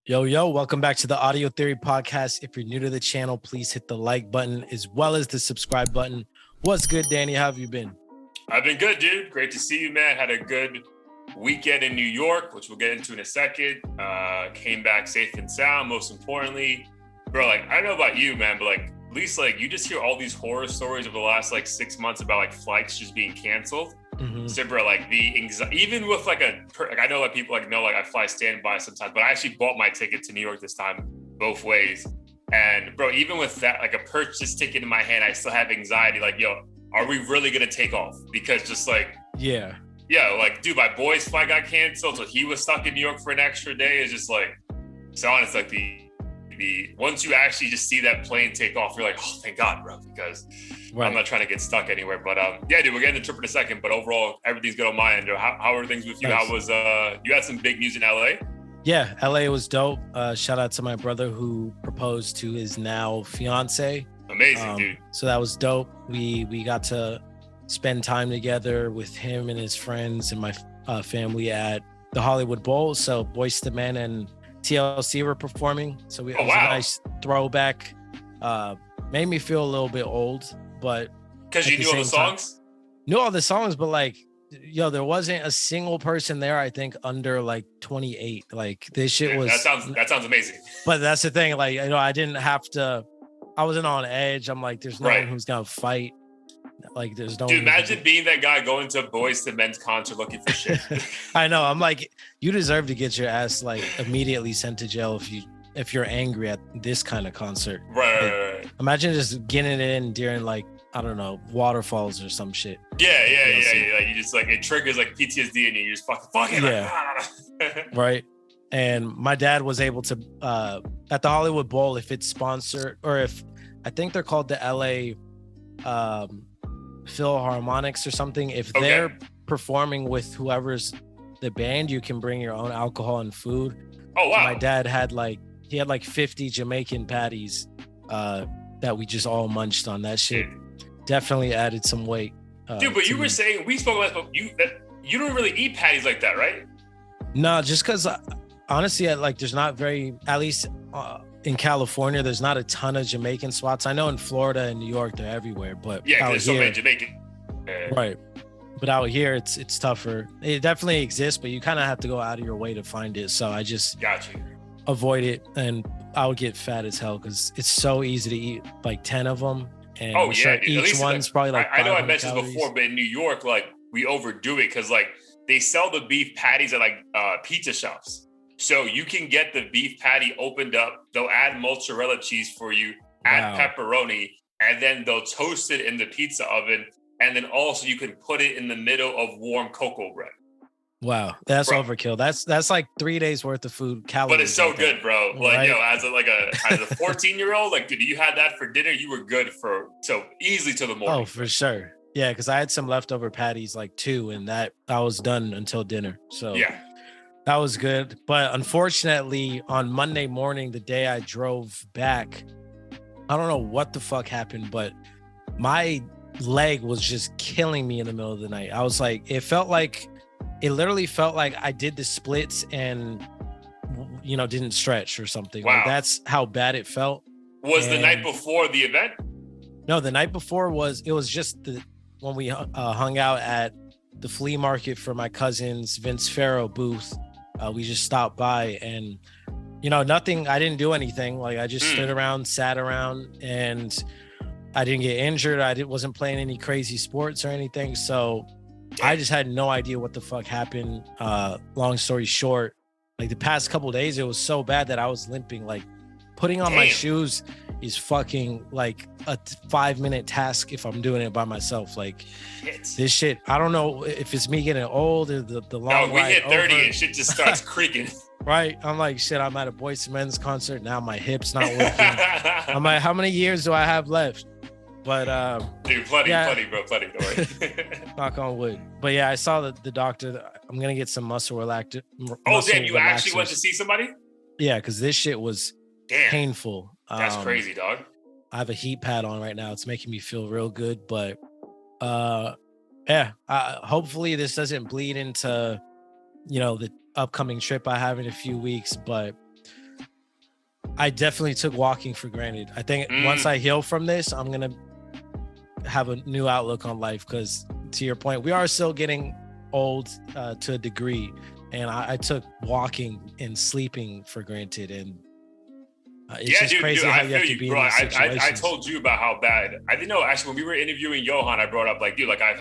Yo, welcome back to the Audio Theory Podcast. If you're new to the channel, please hit the like button as well as the subscribe button. What's good, Danny? How have you been? I've been good, dude. Great to see you, man. Had a good weekend in New York, which we'll get into in a second. Came back safe and sound, most importantly. Bro, I don't know about you, man, but at least you just hear all these horror stories over the last 6 months about flights just being canceled. Mm-hmm. So, bro, the anxiety, even with I know people know I fly standby sometimes, but I actually bought my ticket to New York this time, both ways. And bro, even with that, a purchase ticket in my hand, I still have anxiety. Yo, are we really gonna take off? Because yeah, dude, my boy's flight got canceled, so he was stuck in New York for an extra day. It's just it's honest, the once you actually just see that plane take off, you're oh, thank God, bro, because right. I'm not trying to get stuck anywhere. But yeah, dude, we'll get into the trip in a second. But overall, everything's good on my end. How are things with you? Nice. How was you had some big news in LA? Yeah, LA was dope. Shout out to my brother who proposed to his now fiance. Amazing, dude. So that was dope. We got to spend time together with him and his friends and my family at the Hollywood Bowl. So Boyz II Men and TLC were performing. So it was a nice throwback. Made me feel a little bit old, but because you knew all the songs? Knew all the songs, but there wasn't a single person there, I think, under 28. This shit was that sounds amazing. But that's the thing, I didn't have to, I wasn't on edge. I'm there's no one who's gonna fight. There's no. Dude, imagine being that guy going to Boyz II Men's concert looking for shit. I know. I'm you deserve to get your ass immediately sent to jail if you're angry at this kind of concert. Right. Imagine just getting it in during I don't know, waterfalls or some shit. Yeah. You just it triggers PTSD in you. You just fuck it. Yeah. Right. And my dad was able to at the Hollywood Bowl, if it's sponsored, or if I think they're called the LA Philharmonics or something, if they're performing with whoever's the band, you can bring your own alcohol and food. Oh wow. My dad had he had 50 Jamaican patties that we just all munched on. That shit definitely added some weight. Dude, but you were saying, we spoke about that you don't really eat patties like that, right? No, just because honestly, there's not very, at least in California, there's not a ton of Jamaican spots. I know in Florida and New York, they're everywhere, but yeah, there's so many Jamaican. Right. But out here, it's tougher. It definitely exists, but you kind of have to go out of your way to find it. So I just got you. Avoid it, and I would get fat as hell because it's so easy to eat 10 of them. And each one's probably I know I mentioned this before, but in New York, we overdo it because they sell the beef patties at pizza shops. So you can get the beef patty opened up. They'll add mozzarella cheese for you, add pepperoni, and then they'll toast it in the pizza oven. And then also you can put it in the middle of warm cocoa bread. Wow, that's overkill. That's 3 days worth of food calories. But it's so good, bro. Right? As a 14-year-old, dude, you had that for dinner, you were good so easily till the morning. Oh, for sure. Yeah, because I had some leftover patties, 2, and that I was done until dinner. So yeah. That was good. But unfortunately, on Monday morning, the day I drove back, I don't know what the fuck happened, but my leg was just killing me in the middle of the night. I was it literally felt like I did the splits and, didn't stretch or something. Wow. That's how bad it felt. Was the night before the event? No, the night before was just when we hung out at the flea market for my cousin's Vince Farrow booth. We just stopped by and, nothing, I didn't do anything. I just stood around, sat around, and I didn't get injured. Wasn't playing any crazy sports or anything. So I just had no idea what the fuck happened. Long story short, the past couple of days, it was so bad that I was limping. Putting on my shoes is fucking a 5-minute task if I'm doing it by myself. This shit, I don't know if it's me getting old or the long we ride hit 30 over. And shit just starts creaking. Right. I'm shit, I'm at a Boyz II Men's concert. Now my hip's not working. I'm how many years do I have left? But dude, plenty, bro, plenty. Don't worry. Knock on wood. But yeah, I saw the doctor. I'm gonna get some muscle relaxer. Oh damn, you actually went to see somebody? Yeah, because this shit was painful. That's crazy, dog. I have a heat pad on right now. It's making me feel real good. But hopefully this doesn't bleed into the upcoming trip I have in a few weeks. But I definitely took walking for granted. I think once I heal from this, I'm gonna have a new outlook on life. Because to your point, we are still getting old to a degree, and I took walking and sleeping for granted, and it's just crazy how you have to be in these situations. I told you about how bad. I didn't know actually when we were interviewing Johan. I brought up like, dude, like I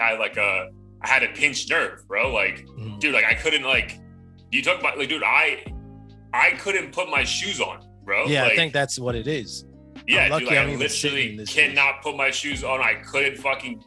had a pinched nerve, bro. Like, dude, like I couldn't like. You talk about like, dude, I couldn't put my shoes on. Bro, yeah, like, I think that's what it is. Yeah, dude, like, I literally cannot put my shoes on. I couldn't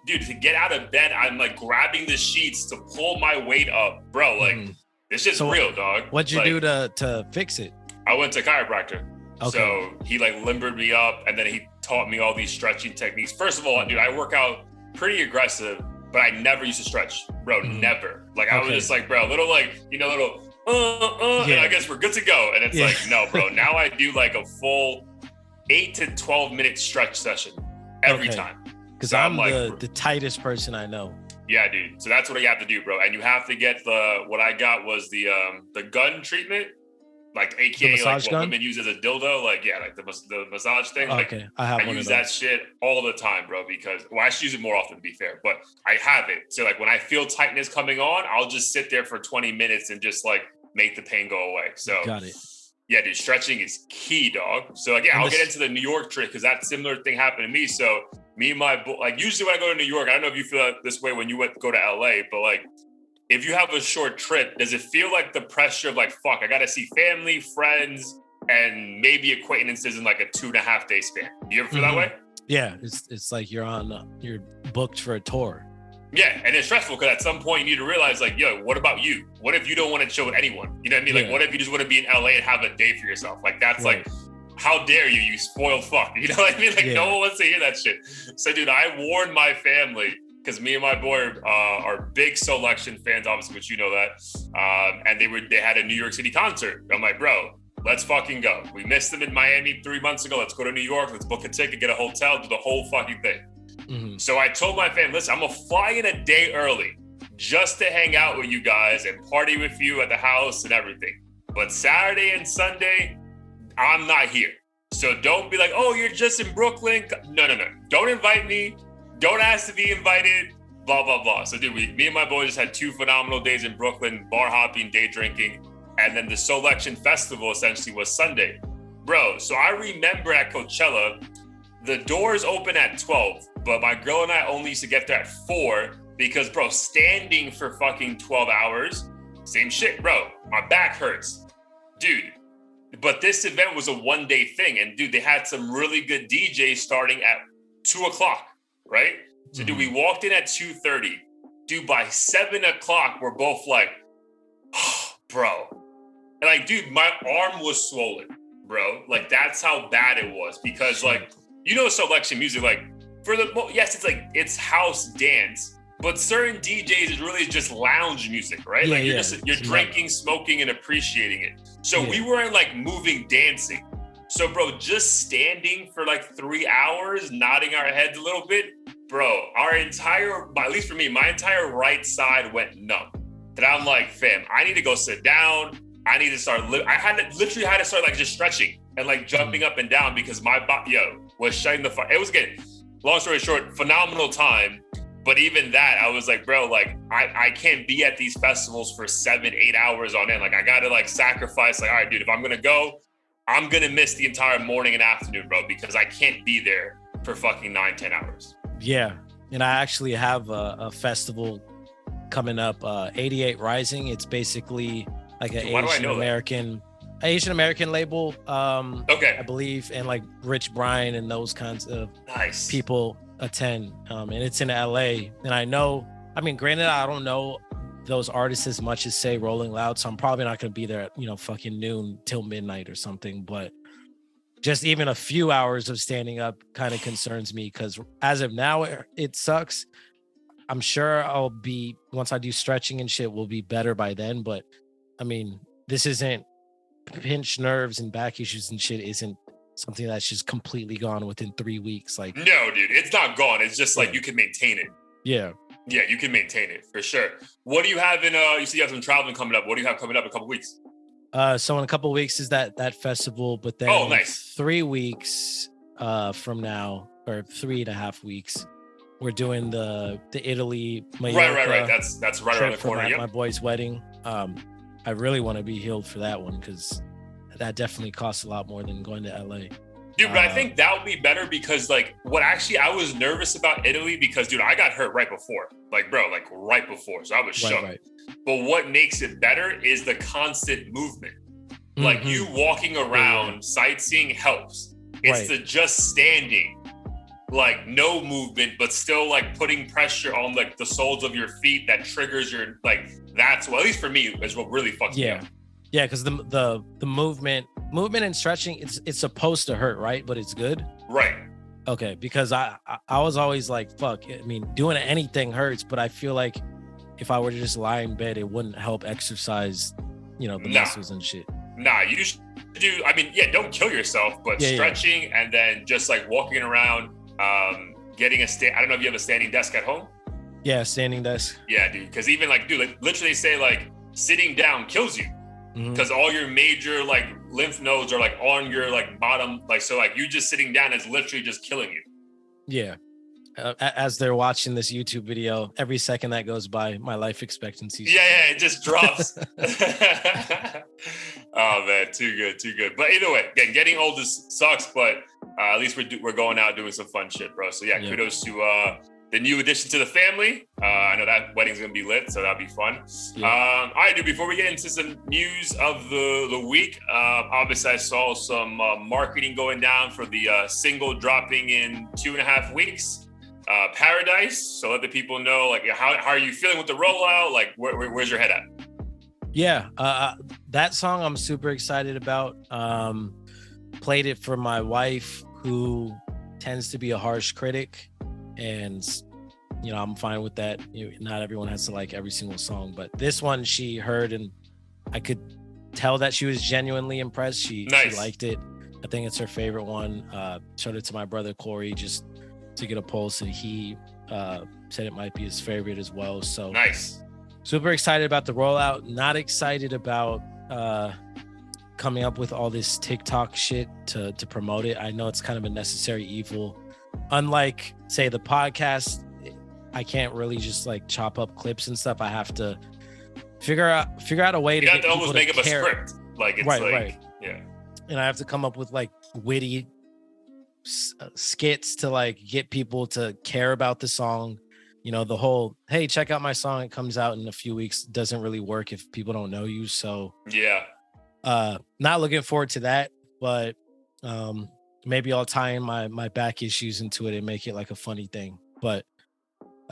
dude, to get out of bed, I'm like grabbing the sheets to pull my weight up, bro. Like, it's just real, dog. What'd you do to fix it? I went to chiropractor. Okay. So he like limbered me up, and then he taught me all these stretching techniques. First of all, dude, I work out pretty aggressive, but I never used to stretch, bro. Never. Like, I was just like, bro, little like, little. And I guess we're good to go. And it's like, no, bro. Now I do like a full 8 to 12 minute stretch session every time. Because so I'm like, the tightest person I know. Yeah, dude. So that's what you have to do, bro. And you have to get what I got was the gun treatment, like AKA like what women use as a dildo, like like the massage thing. Like, I use that shit all the time, bro. Because I should use it more often, to be fair, but I have it. So like when I feel tightness coming on, I'll just sit there for 20 minutes and just like make the pain go away. So got it. Yeah, dude, stretching is key, dog. So like, I'll get into the New York trick because that similar thing happened to me. So me and like usually when I go to New York, I don't know if you feel this way when you go to LA, but like if you have a short trip, does it feel like the pressure of like, fuck, I got to see family, friends, and maybe acquaintances in like a 2.5 day span? Do you ever feel that way? Yeah, it's like you're booked for a tour. Yeah, and it's stressful because at some point you need to realize like, yo, what about you? What if you don't want to chill with anyone? You know what I mean? Like, what if you just want to be in LA and have a day for yourself? Like, that's like, how dare you, you spoiled fuck? You know what I mean? Like, no one wants to hear that shit. So, dude, I warned my family because me and my boy are big Selection fans, obviously, which you know that. And they had a New York City concert. I'm like, bro, let's fucking go. We missed them in Miami 3 months ago. Let's go to New York. Let's book a ticket, get a hotel, do the whole fucking thing. So I told my family, listen, I'm gonna fly in a day early just to hang out with you guys and party with you at the house and everything. But Saturday and Sunday, I'm not here. So don't be like, oh, you're just in Brooklyn. No. Don't invite me. Don't ask to be invited. Blah, blah, blah. So dude, me and my boys just had 2 phenomenal days in Brooklyn, bar hopping, day drinking. And then the Selection Festival essentially was Sunday. Bro, so I remember at Coachella, the doors open at 12, but my girl and I only used to get there at 4 because, bro, standing for fucking 12 hours, same shit, bro. My back hurts. Dude, but this event was a 1-day thing. And, dude, they had some really good DJs starting at 2 o'clock, right? So, dude, we walked in at 2:30. Dude, by 7 o'clock, we're both like, oh, bro. And, like, dude, my arm was swollen, bro. Like, that's how bad it was because, like, Selection music, like yes, it's house dance, but certain DJs is really just lounge music, right? Like you're drinking, smoking, and appreciating it. So we weren't like moving, dancing. So bro, just standing for like 3 hours, nodding our heads a little bit, bro, at least for me, my entire right side went numb. That I'm like, fam, I need to go sit down. I need to start, I literally had to start like just stretching and like jumping up and down because my body, was shutting the fuck. It was good. Long story short, phenomenal time. But even that, I was like, bro, like I can't be at these festivals for 7-8 hours on end. Like I gotta like sacrifice, like, all right, dude, if I'm gonna go, I'm gonna miss the entire morning and afternoon, bro, because I can't be there for fucking 9-10 hours. Yeah. And I actually have a festival coming up, 88 Rising. It's basically like an Asian American label, I believe, and like Rich Brian and those kinds of people attend, and it's in LA. And I mean, granted, I don't know those artists as much as say Rolling Loud, so I'm probably not going to be there at fucking noon till midnight or something. But just even a few hours of standing up kind of concerns me because as of now, it sucks. I'm sure once I do stretching and shit, will be better by then. But I mean, this isn't pinched nerves and back issues and shit isn't something that's just completely gone within 3 weeks. Like, no, dude, it's not gone. It's just like you can maintain it. Yeah, you can maintain it for sure. What do you have in? You see, you have some traveling coming up. What do you have coming up in a couple weeks? So in a couple of weeks is that festival, but then Oh, nice. 3 weeks from now, or 3.5 weeks, we're doing the Italy Mallorca Right. That's right around trip the for corner. my boy's wedding. I really want to be healed for that one because that definitely costs a lot more than going to LA. Dude, but I think that would be better because, like, what actually I was nervous about Italy because, dude, I got hurt right before. Like, bro, like right before. So I was shook. Right. But what makes it better is the constant movement. Like, you walking around, sightseeing helps. It's the just standing, like, no movement, but still, like, putting pressure on, like, the soles of your feet that triggers your, like, that's what, at least for me, is what really fucks me up. Yeah, because the movement and stretching, it's supposed to hurt, right? But it's good. Right. Okay, because I was always like, fuck. I mean, doing anything hurts, but I feel like if I were to just lie in bed, it wouldn't help exercise, the muscles and shit. Nah, you should do. I mean, yeah, don't kill yourself, but stretching and then just like walking around, getting a I don't know if you have a standing desk at home. Yeah, standing desk. Yeah, dude. Because even like, dude, like, literally say like sitting down kills you. Because all your major like lymph nodes are like on your like bottom, like, so like you just sitting down is literally just killing you. Yeah. As they're watching this YouTube video, every second that goes by, my life expectancy. Yeah, it just drops. Oh man, too good. But either way, again, getting old sucks, but at least we're going out doing some fun shit, bro. So yeah, kudos to the new addition to the family. I know that wedding's gonna be lit, so that'll be fun. All right, dude, before we get into some news of the week, obviously I saw some marketing going down for the single dropping in 2.5 weeks, Paradise. So let the people know, like, how are you feeling with the rollout? Like, where's your head at? Yeah, that song I'm super excited about. Played it for my wife, who tends to be a harsh critic. And, I'm fine with that. Not everyone has to like every single song, but this one she heard and I could tell that she was genuinely impressed. She liked it. I think it's her favorite one. Showed it to my brother Corey just to get a pulse, and he said it might be his favorite as well. So nice. Super excited about the rollout. Not excited about coming up with all this TikTok shit to promote it. I know it's kind of a necessary evil. Unlike, say, the podcast, I can't really just like chop up clips and stuff. I have to figure out a way to get almost make up a script. Like, it's right. Yeah. And I have to come up with like witty skits to like get people to care about the song. The whole, hey, check out my song, it comes out in a few weeks, doesn't really work if people don't know you. So yeah, not looking forward to that, but maybe I'll tie in my back issues into it and make it like a funny thing. But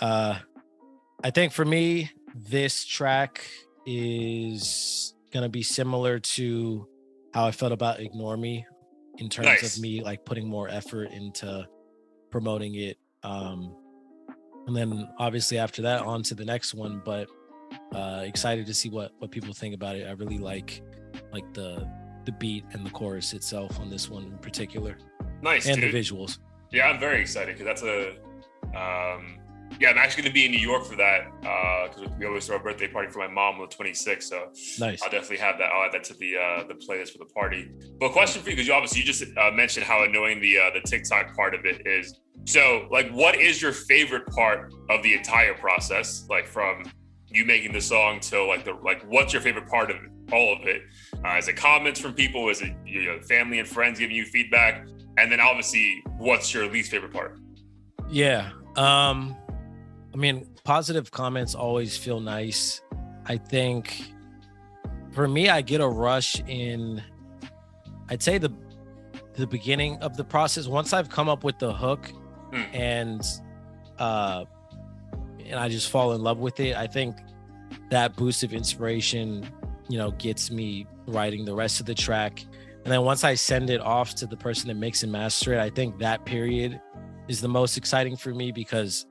I think for me, this track is gonna be similar to how I felt about Ignore Me, in terms of me like putting more effort into promoting it. And then obviously after that on to the next one, but excited to see what people think about it. I really like the beat and the chorus itself on this one in particular. Nice, and dude. The visuals. Yeah, I'm very excited because that's I'm actually going to be in New York for that because we always throw a birthday party for my mom on the 26th. So nice. I'll definitely have that. I'll add that to the playlist for the party. But question for you, because you just mentioned how annoying the TikTok part of it is. So, like, what is your favorite part of the entire process? Like, from you making the song to what's your favorite part of all of it? Is it comments from people? Is it family and friends giving you feedback? And then obviously, what's your least favorite part? Yeah. I mean, positive comments always feel nice. I think for me, I get a rush in, I'd say the beginning of the process. Once I've come up with the hook and I just fall in love with it, I think that boost of inspiration, gets me writing the rest of the track. And then once I send it off to the person that mix and master it, I think that period is the most exciting for me, because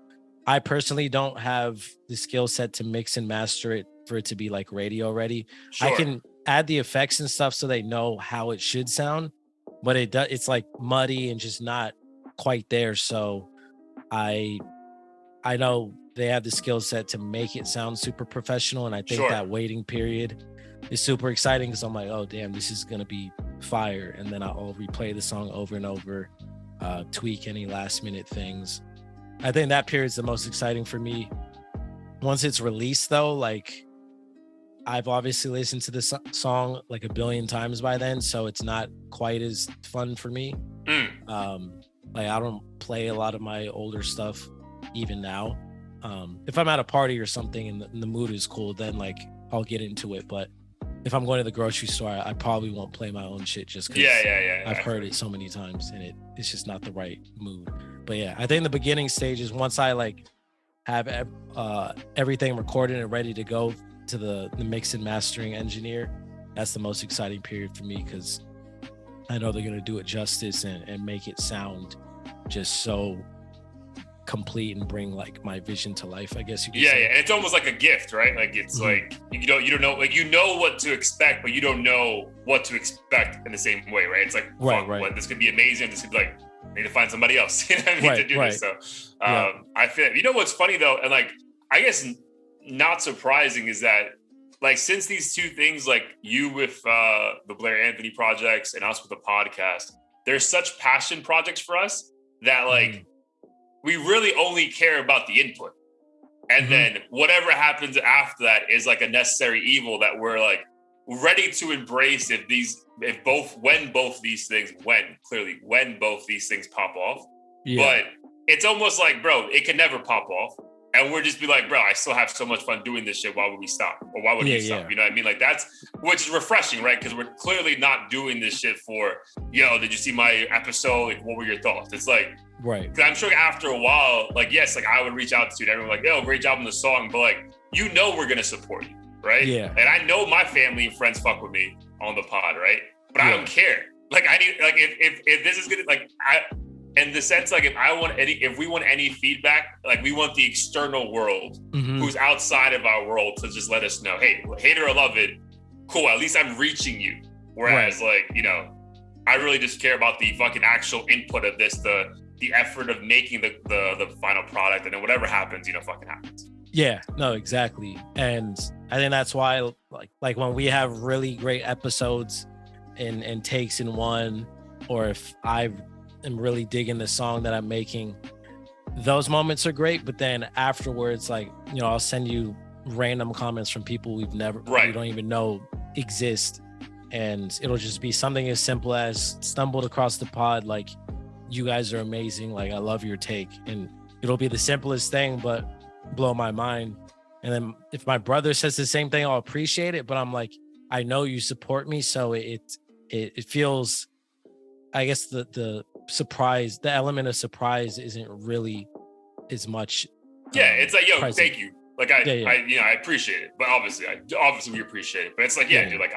I personally don't have the skill set to mix and master it for it to be like radio ready. Sure. I can add the effects and stuff so they know how it should sound, but it's like muddy and just not quite there. So I know they have the skill set to make it sound super professional. And I think that waiting period is super exciting because I'm like, oh damn, this is gonna be fire. And then I'll replay the song over and over, tweak any last minute things. I think that period's the most exciting for me. Once it's released though, like I've obviously listened to this song like a billion times by then, so it's not quite as fun for me. Like I don't play a lot of my older stuff even now. If I'm at a party or something and the mood is cool, then like I'll get into it. But if I'm going to the grocery store, I probably won't play my own shit just because I've heard it so many times and it's just not the right mood. But yeah, I think the beginning stages, once I like have everything recorded and ready to go to the mix and mastering engineer, that's the most exciting period for me because I know they're going to do it justice and make it sound just so complete and bring like my vision to life, I guess you could say. And it's almost like a gift, right? Like it's like you don't know, like you know what to expect, but you don't know what to expect in the same way, right? It's like right. This could be amazing, this could be like I need to find somebody else to do this. So I feel, you know what's funny though, and like I guess not surprising is that like since these two things, like you with the Blair Anthony projects and us with the podcast, they're such passion projects for us that like we really only care about the input. And then whatever happens after that is like a necessary evil that we're like ready to embrace when both these things pop off. But it's almost like, bro, it can never pop off. And we'll just be like, bro, I still have so much fun doing this shit. Why would we stop? Or why would we stop? You know what I mean? Like which is refreshing, right? Because we're clearly not doing this shit for, did you see my episode? Like, what were your thoughts? It's like, right. I'm sure after a while, like, yes, like I would reach out to you and everyone like, great job on the song. But like, we're going to support you, right? Yeah. And I know my family and friends fuck with me on the pod, right? But I don't care. Like, I need, like, if this is going to, like, in the sense, like, if we want any feedback, like, we want the external world who's outside of our world to just let us know, hey, hate it or love it, cool, at least I'm reaching you. Whereas, like, I really just care about the fucking actual input of this, the effort of making the final product, and then whatever happens, fucking happens. Yeah, no, exactly. And I think that's why, like when we have really great episodes and takes in one, or if I'm really digging the song that I'm making, those moments are great. But then afterwards, like, I'll send you random comments from people we don't even know exist. And it'll just be something as simple as stumbled across the pod. Like, you guys are amazing. Like, I love your take. And it'll be the simplest thing, but blow my mind. And then if my brother says the same thing, I'll appreciate it. But I'm like, I know you support me. So it feels, I guess the surprise, the element of surprise isn't really as much. It's like, present. Thank you. Like I appreciate it, but obviously we appreciate it. But it's like, dude, like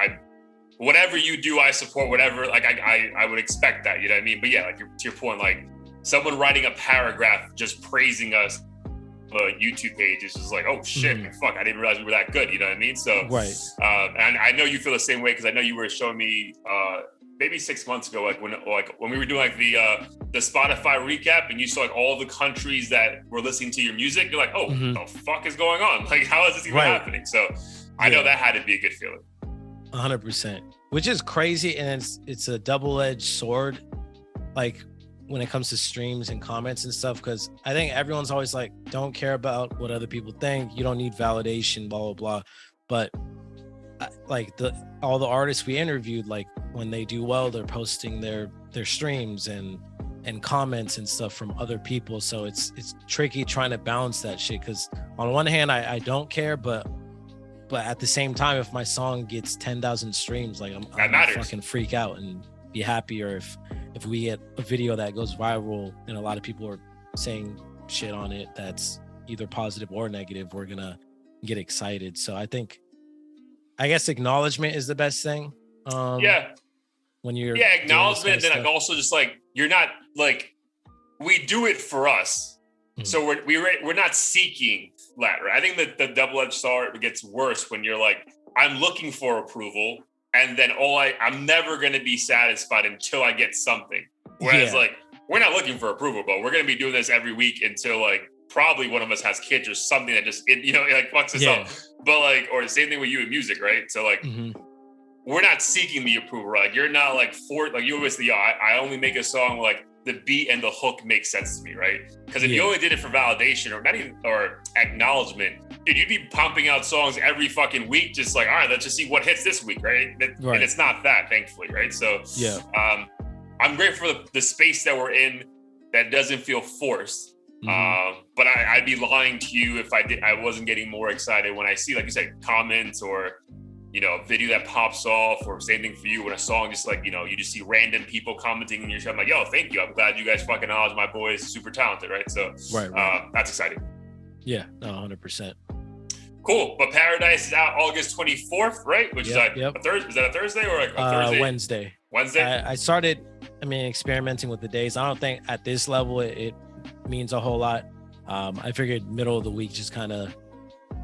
whatever you do, I support whatever. Like I would expect that, you know what I mean? But like to your point, like someone writing a paragraph just praising us on a YouTube page is just like, oh shit, fuck, I didn't realize we were that good. You know what I mean? So and I know you feel the same way because I know you were showing me maybe 6 months ago, like when we were doing like the Spotify recap, and you saw like all the countries that were listening to your music. You're like, oh, the fuck is going on? Like, how is this even happening? So I know that had to be a good feeling. 100%, which is crazy, and it's a double-edged sword, like when it comes to streams and comments and stuff. Because I think everyone's always like, don't care about what other people think. You don't need validation, blah blah blah. But like all the artists we interviewed, like when they do well, they're posting their streams and comments and stuff from other people. So it's tricky trying to balance that shit, because on one hand I don't care, but at the same time, if my song gets 10,000 streams, like I'm gonna fucking freak out and be happy. Or if we get a video that goes viral and a lot of people are saying shit on it that's either positive or negative, we're gonna get excited. So I guess acknowledgement is the best thing. When you're acknowledgement, and then also just like, you're not like, we do it for us, so we're not seeking that, right? I think that the double-edged sword gets worse when you're like, I'm looking for approval, and then I'm never going to be satisfied until I get something. Whereas like, we're not looking for approval, but we're going to be doing this every week until like probably one of us has kids or something that just, it like fucks us up. But like, or the same thing with you in music, right? So like, we're not seeking the approval. Like you're not like you always I only make a song like the beat and the hook makes sense to me, right? Because if you only did it for validation or not even or acknowledgement, dude, you'd be pumping out songs every fucking week, just like, all right, let's just see what hits this week, right? And it's not that, thankfully, right? So I'm grateful for the space that we're in that doesn't feel forced. But I'd be lying to you if I wasn't getting more excited when I see, like you said, comments or a video that pops off, or same thing for you when a song just like, you just see random people commenting in your show. I'm like, yo, thank you. I'm glad you guys fucking acknowledge my boy is super talented, right? So that's exciting. Yeah, no, 100%. Cool. But Paradise is out August 24th, right? Which is a Thursday. Is that a Thursday or a Thursday? Wednesday. Wednesday? I started, experimenting with the days. I don't think at this level it means a whole lot. I figured middle of the week just kind of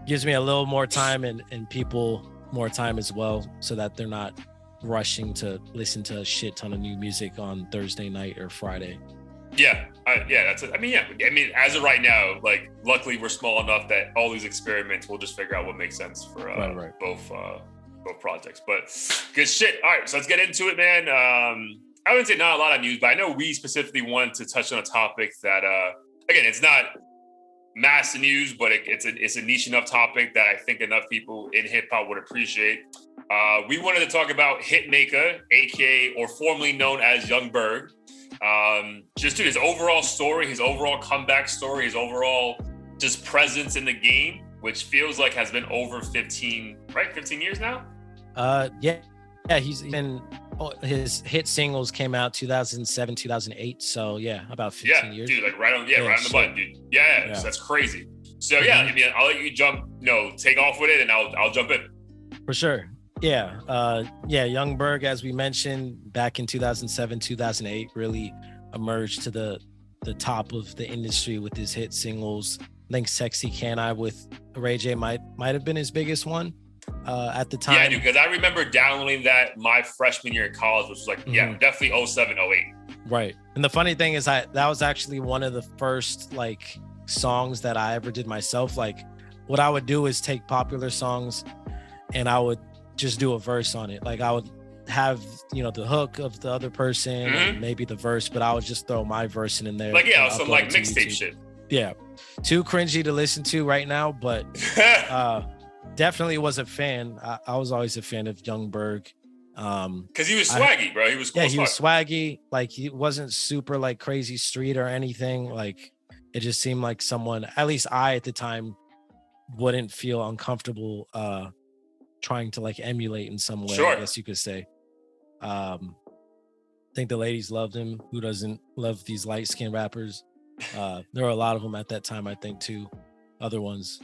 gives me a little more time and people more time as well, so that they're not rushing to listen to a shit ton of new music on Thursday night or Friday. That's it. As of right now, like luckily we're small enough that all these experiments we'll just figure out what makes sense for both projects. But good shit. All right, so let's get into it, man. I wouldn't say not a lot of news, but I know we specifically wanted to touch on a topic that again, it's not mass news, but it's a niche enough topic that I think enough people in hip hop would appreciate. We wanted to talk about Hitmaka, aka or formerly known as Young Berg. Just his overall story, his overall comeback story, his overall just presence in the game, which feels like has been over 15 years now. He's been. His hit singles came out 2007, 2008. So about 15 years. Dude, like right on the button, dude. So that's crazy. So I'll let you jump, take off with it, and I'll jump in. For sure. Young Berg, as we mentioned, back in 2007, 2008, really emerged to the top of the industry with his hit singles. I think "Sexy Can I" with Ray J might have been his biggest one. At the time. Yeah, dude, because I remember downloading that my freshman year in college, which was like, definitely 07, 08. Right. And the funny thing is that was actually one of the first like songs that I ever did myself. Like what I would do is take popular songs and I would just do a verse on it. Like I would have, the hook of the other person and maybe the verse, but I would just throw my verse in there. Like, some like mixtape shit. Yeah. Too cringy to listen to right now, but definitely was a fan. I was always a fan of Young Berg. Because he was swaggy, bro. He was cool. Yeah, he was swaggy. Like he wasn't super like crazy street or anything. Like it just seemed like someone, at least I at the time, wouldn't feel uncomfortable trying to like emulate in some way. Sure. I guess you could say. I think the ladies loved him. Who doesn't love these light-skinned rappers? There were a lot of them at that time, I think, too. Other ones.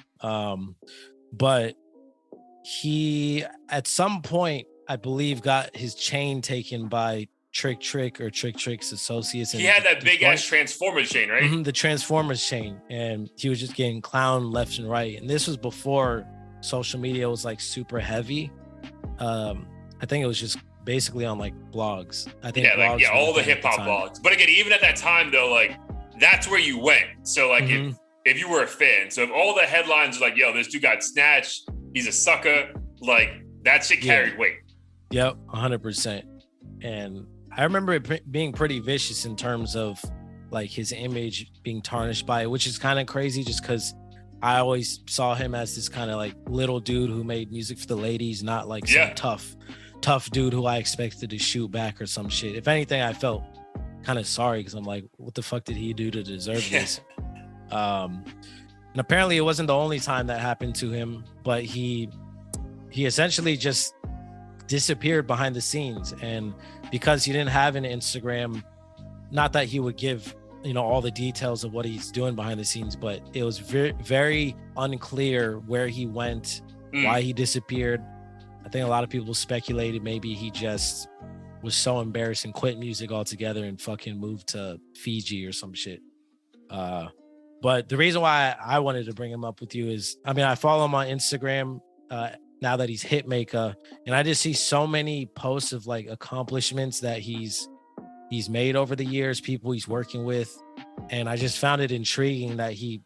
But he, at some point, I believe, got his chain taken by Trick's associates. He had that big ass Transformers chain, right? The Transformers chain. And he was just getting clowned left and right. And this was before social media was like super heavy. I think it was just basically on like blogs. I think all the hip hop blogs. But again, even at that time though, like that's where you went. So like if you were a fan, so if all the headlines are like, yo, this dude got snatched, he's a sucker, like that shit carried weight. Yep, 100%. And I remember it being pretty vicious in terms of like his image being tarnished by it, which is kind of crazy just because I always saw him as this kind of like little dude who made music for the ladies, not like some tough dude who I expected to shoot back or some shit. If anything, I felt kind of sorry because I'm like, what the fuck did he do to deserve this? And apparently it wasn't the only time that happened to him, but he essentially just disappeared behind the scenes. And because he didn't have an Instagram, not that he would give all the details of what he's doing behind the scenes, but it was very, very unclear where he went, why he disappeared. I think a lot of people speculated maybe he just was so embarrassed and quit music altogether and fucking moved to Fiji or some shit. But the reason why I wanted to bring him up with you is, I follow him on Instagram now that he's Hitmaka, and I just see so many posts of like accomplishments that he's made over the years, people he's working with. And I just found it intriguing that he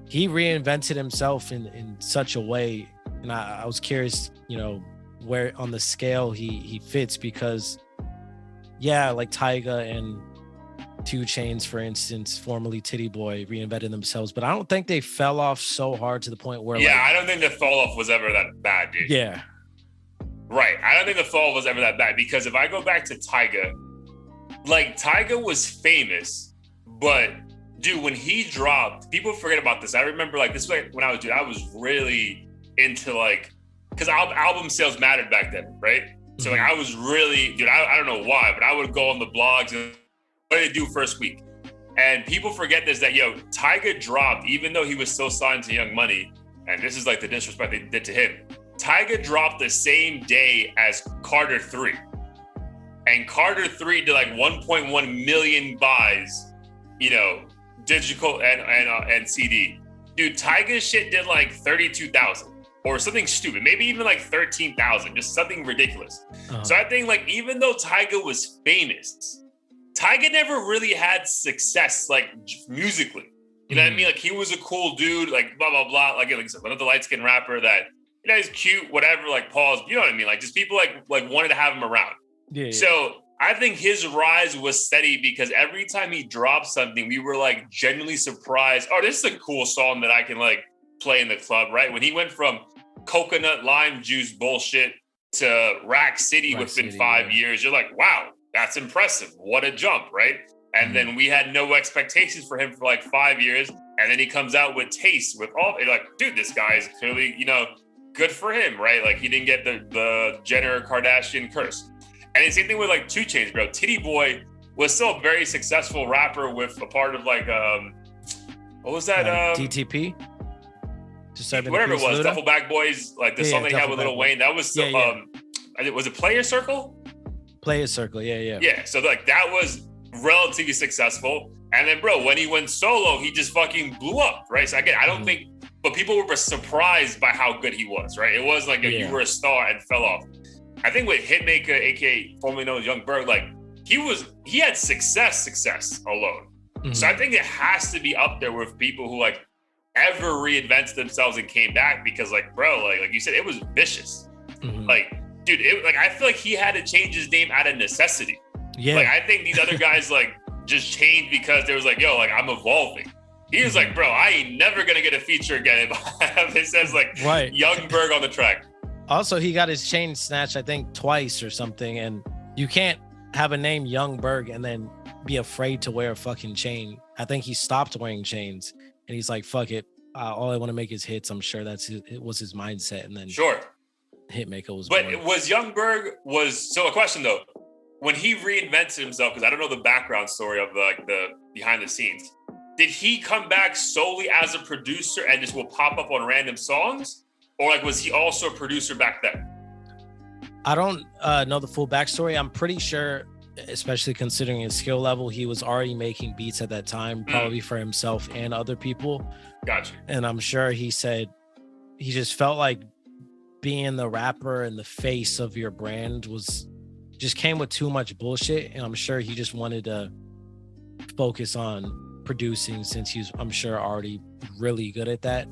he reinvented himself in such a way, and I was curious, where on the scale he fits, because like Tyga and 2 Chainz, for instance, formerly Titty Boy, reinvented themselves, but I don't think they fell off so hard to the point where I don't think the fall off was ever that bad, dude. Yeah. Right. I don't think the fall was ever that bad, because if I go back to Tyga, like Tyga was famous, but dude, when he dropped, people forget about this. I remember like this, like when I was really into like, because album sales mattered back then, right? So like I was really, dude, I don't know why, but I would go on the blogs and what did they do first week? And people forget this, that Tyga dropped, even though he was still signed to Young Money, and this is like the disrespect they did to him. Tyga dropped the same day as Carter 3. And Carter 3 did like 1.1 million buys, digital and CD. Dude, Tyga's shit did like 32,000 or something stupid, maybe even like 13,000, just something ridiculous. So I think like, even though Tyga was famous, Tyga never really had success like musically. You know what I mean? Like he was a cool dude, like blah, blah, blah. Like another light-skinned rapper that, he's cute, whatever, like pause, you know what I mean? Like just people like wanted to have him around. Yeah. So I think his rise was steady because every time he dropped something, we were like genuinely surprised. Oh, this is a cool song that I can like play in the club, right? When he went from coconut lime juice bullshit to Rack City within 5 years, you're like, wow, that's impressive. What a jump, right? And then we had no expectations for him for like 5 years. And then he comes out with Taste with all, like, dude, this guy is clearly, good for him, right? Like he didn't get the Jenner Kardashian curse. And the same thing with like 2 Chainz, bro. Titty Boy was still a very successful rapper with a part of like, what was that? DTP? Whatever it was, Duffel Bag Boys, like the song that he had with Lil Wayne. That was still, was it Player Circle? Player Circle, yeah. Yeah, so like that was relatively successful. And then, bro, when he went solo, he just fucking blew up, right? So again, I don't think, but people were surprised by how good he was, right? It was like you were a star and fell off. I think with Hitmaka, aka formerly known as Young Berg, like he had success alone. So I think it has to be up there with people who like ever reinvented themselves and came back, because like, bro, like you said, it was vicious. Like, dude, I feel like he had to change his name out of necessity. Yeah. Like I think these other guys like just changed because they was like, yo, like I'm evolving. He was like, bro, I ain't never gonna get a feature again if it says like Young Berg on the track. Also, he got his chain snatched, I think, twice or something. And you can't have a name Young Berg and then be afraid to wear a fucking chain. I think he stopped wearing chains and he's like, fuck it. All I want to make is hits. I'm sure it was his mindset. And then Hitmaka was But born. Was Young Berg so a question though, when he reinvented himself, because I don't know the background story of the behind the scenes, did he come back solely as a producer and just will pop up on random songs? Or like, was he also a producer back then? I don't know the full backstory. I'm pretty sure, especially considering his skill level, he was already making beats at that time, probably for himself and other people. Gotcha. And I'm sure he said he just felt like being the rapper and the face of your brand just came with too much bullshit. And I'm sure he just wanted to focus on producing, since he's, I'm sure, already really good at that,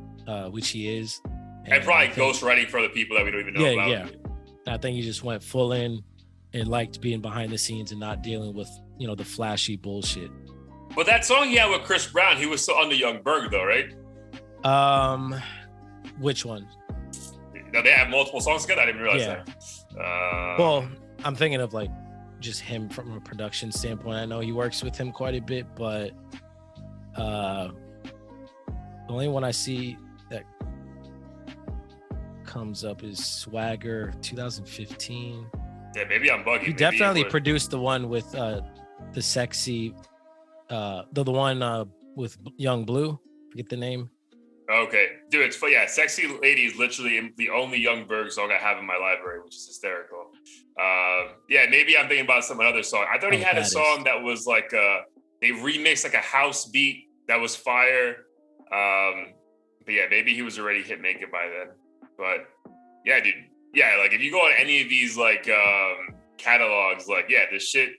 which he is. And probably ghostwriting for the people that we don't even know about. Yeah. I think he just went full in and liked being behind the scenes and not dealing with, the flashy bullshit. But that song he had with Chris Brown, he was still under Young Berg though, right? Which one? No, they have multiple songs together. I didn't realize that. Well, I'm thinking of like just him from a production standpoint. I know he works with him quite a bit, but the only one I see that comes up is Swagger 2015. Yeah, maybe I'm bugging. He definitely produced the one with the sexy, the one with Young Blue. Forget the name. Okay, dude, it's fun. Yeah, Sexy Lady is literally the only Young Berg song I have in my library, which is hysterical. Yeah, maybe I'm thinking about some other song. I thought he had a song that was like they remixed like a house beat that was fire. But yeah, maybe he was already Hitmaka by then. But yeah, dude. Yeah, like if you go on any of these like catalogs, like yeah, this shit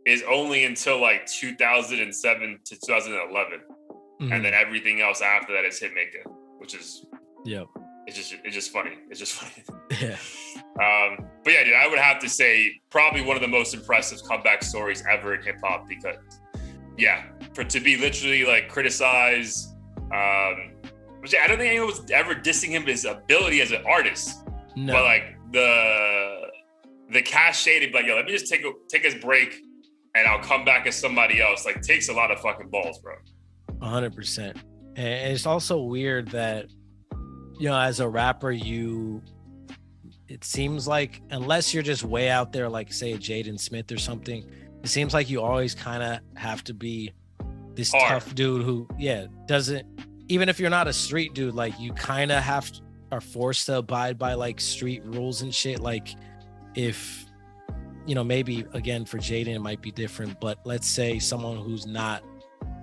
is only until like 2007 to 2011. and then everything else after that is Hitmaka, which is it's just funny. It's just funny. Yeah. But yeah, dude, I would have to say probably one of the most impressive comeback stories ever in hip hop because, to be literally like criticized, which I don't think anyone was ever dissing him his ability as an artist. No. But like the cachet to be like, yo, let me just take a break and I'll come back as somebody else. Like takes a lot of fucking balls, bro. 100%. And it's also weird that, you know, as a rapper, it seems like unless you're just way out there, like say a Jaden Smith or something, it seems like you always kind of have to be this tough dude who, doesn't, even if you're not a street dude, like you kind of are forced to abide by like street rules and shit. Like if, you know, maybe again for Jaden, it might be different, but let's say someone who's not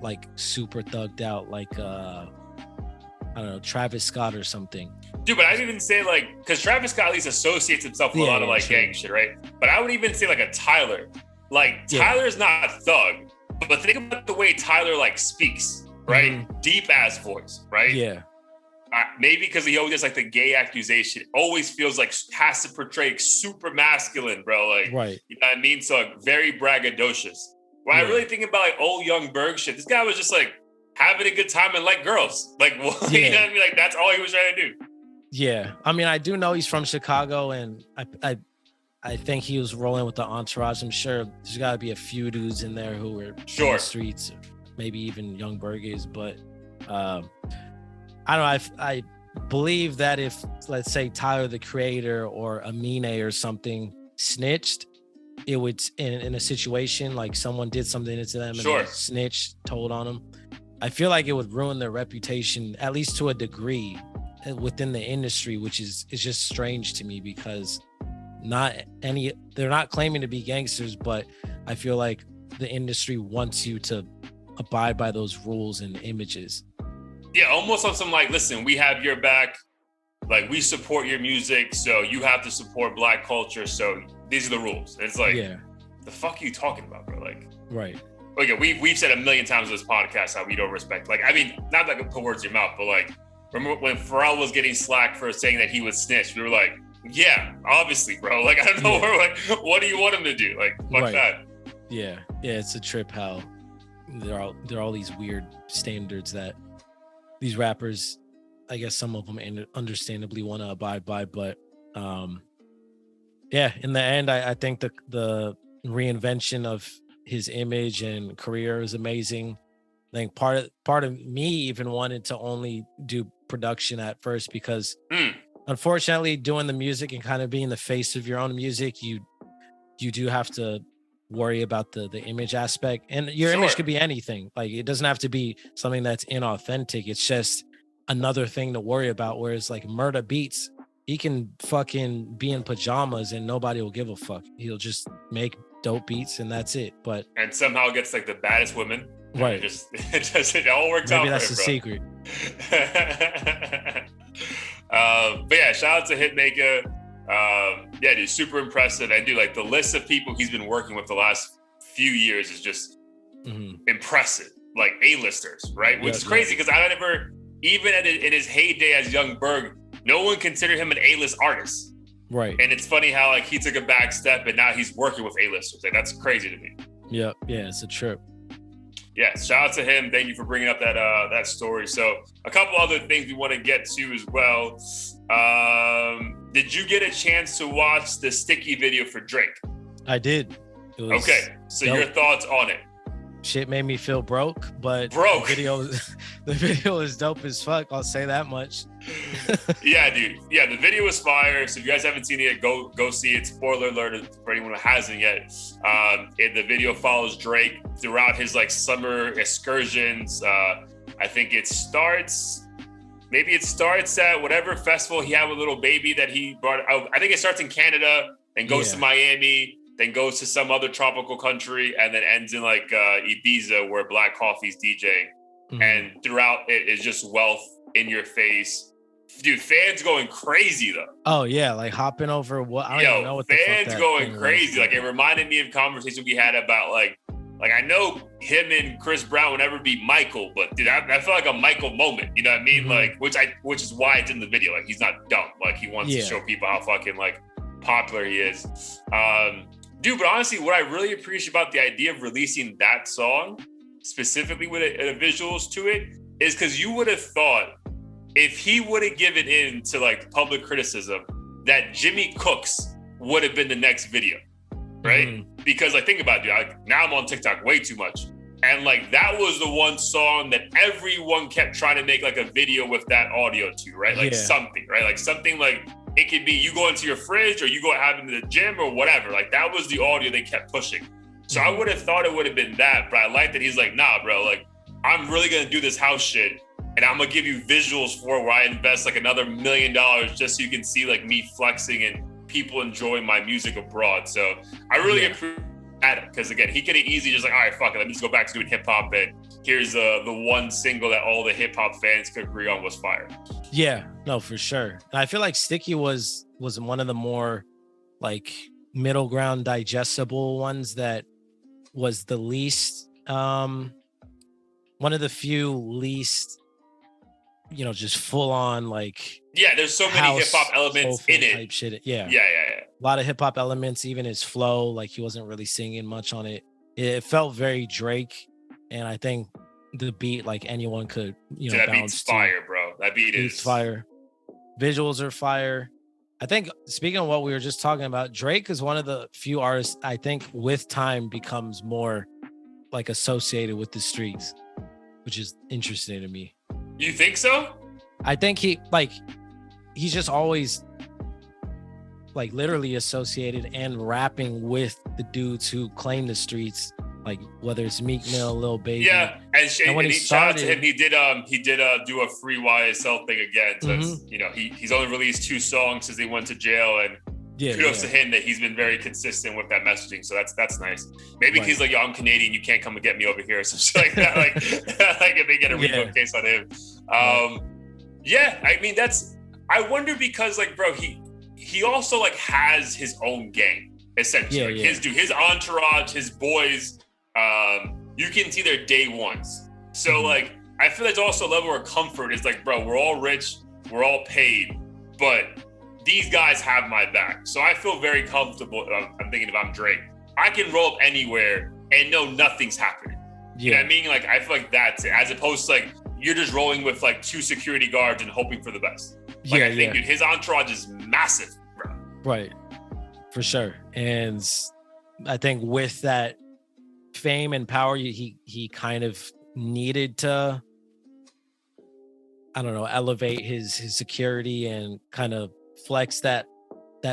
like super thugged out, like, I don't know, Travis Scott or something. Dude, but I'd even say like, because Travis Scott at least associates himself with a lot of like gang shit, right? But I would even say like a Tyler. Like Tyler's not a thug, but think about the way Tyler like speaks, right? Deep ass voice, right? Yeah. Maybe because he always gets like the gay accusation, always feels like has to portray super masculine, bro. Like, right. You know what I mean? So like, very braggadocious. When I really think about like old young Berg shit, this guy was just like having a good time and like girls. Like, you know what I mean? Like that's all he was trying to do. Yeah. I mean, I do know he's from Chicago and I think he was rolling with the entourage. I'm sure there's got to be a few dudes in there who were in the streets, maybe even young Berg is, but I don't know. I believe that if, let's say, Tyler the Creator or Amine or something snitched, it would, in a situation like someone did something to them and they snitched, told on them, I feel like it would ruin their reputation, at least to a degree, within the industry, which is just strange to me because they're not claiming to be gangsters, but I feel like the industry wants you to abide by those rules and images. Yeah, almost on some like, listen, we have your back. Like, we support your music, so you have to support Black culture. So these are the rules. It's like, the fuck are you talking about, bro? Like, right. Okay, we've said a million times on this podcast how we don't respect. Like, I mean, not like I put words in your mouth, but like, remember when Pharrell was getting slack for saying that he would snitch? We were like, yeah, obviously, bro. Like, I don't know. We're like, what do you want him to do? Like, fuck that. Yeah, it's a trip how there are all these weird standards that these rappers, I guess some of them understandably want to abide by, but in the end, I think the reinvention of his image and career is amazing. I think part of me even wanted to only do production at first because unfortunately doing the music and kind of being the face of your own music, you do have to worry about the image aspect, and your image could be anything. Like, it doesn't have to be something that's inauthentic. It's just another thing to worry about. Whereas like Murda Beats, he can fucking be in pajamas and nobody will give a fuck. He'll just make dope beats and that's it. And somehow gets like the baddest women. Right. It all works out. Maybe that's the secret. But yeah, shout out to Hitmaka. Dude, super impressive. And dude, like the list of people he's been working with the last few years is just impressive. Like A-listers, right? Which is crazy because I never, even in his heyday as young Berg, no one considered him an A-list artist. Right. And it's funny how like he took a back step and now he's working with A-listers. Like that's crazy to me. Yeah, it's a trip. Yeah, shout out to him. Thank you for bringing up that story. So a couple other things we want to get to as well. Did you get a chance to watch the Sticky video for Drake? I did. Okay, so your thoughts on it? Shit made me feel broke, but the video is dope as fuck. I'll say that much. Yeah, dude. Yeah, the video is fire. So if you guys haven't seen it yet, go see it. Spoiler alert for anyone who hasn't yet. The video follows Drake throughout his like summer excursions. I think it starts at whatever festival he had with Little Baby that he brought. I think it starts in Canada and goes to Miami, then goes to some other tropical country, and then ends in like Ibiza where Black Coffee's DJing. And throughout it is just wealth in your face. Dude, fans going crazy though. Oh yeah, like hopping over what I don't even know what the fuck fans going crazy. Like it reminded me of conversation we had about like Like, I know him and Chris Brown would never be Michael, but dude, I felt like a Michael moment. You know what I mean? Like, which is why it's in the video. Like, he's not dumb. Like, he wants to show people how fucking like popular he is. Dude, but honestly, what I really appreciate about the idea of releasing that song specifically with a visuals to it is because you would have thought if he would have given in to like public criticism that Jimmy Cooks would have been the next video. Right? Because like, think about it, dude, now I'm on TikTok way too much. And like, that was the one song that everyone kept trying to make like a video with that audio to, right? Like something, right? Like something like, it could be you go into your fridge or you go out into the gym or whatever. Like that was the audio they kept pushing. So I would have thought it would have been that, but I like that he's like, nah, bro, like I'm really going to do this house shit. And I'm going to give you visuals for where I invest like another $1 million just so you can see like me flexing and people enjoying my music abroad. So I really appreciate that because again, he could have easily just like, all right, fuck it, let me just go back to doing hip hop. And here's the one single that all the hip hop fans could agree on was fire. Yeah, no, for sure. And I feel like Sticky was one of the more like middle ground digestible ones that was the least, one of the few least, you know, just full on like, there's so many hip hop elements in it. Type shit. Yeah. A lot of hip hop elements, even his flow, like he wasn't really singing much on it. It felt very Drake, and I think the beat, like anyone could, you know, that beat's fire, bro. That beat is fire. Visuals are fire. I think speaking of what we were just talking about, Drake is one of the few artists I think with time becomes more like associated with the streets, which is interesting to me. You think so? I think he's just always like literally associated and rapping with the dudes who claim the streets, like whether it's Meek Mill, Lil Baby. Yeah, and when he shout out to him, he did do a free YSL thing again. So you know, he's only released 2 songs since he went to jail, and kudos to him that he's been very consistent with that messaging. So that's nice. Maybe he's like, yo, I'm Canadian, you can't come and get me over here, or something like that. Like, like if they get a rebook case on him. I mean, I wonder because like, bro, he also like has his own gang essentially. His entourage, his boys. You can see their day ones. So like, I feel there's also a level of comfort. Is like, bro, we're all rich, we're all paid, but these guys have my back. So I feel very comfortable. I'm thinking if I'm Drake, I can roll up anywhere and know nothing's happening. You know what I mean? Like, I feel like that's it. As opposed to like, you're just rolling with like 2 security guards and hoping for the best. Like, I think, dude, his entourage is massive, bro. Right. For sure. And I think with that fame and power, he kind of needed to, I don't know, elevate his security and kind of flex that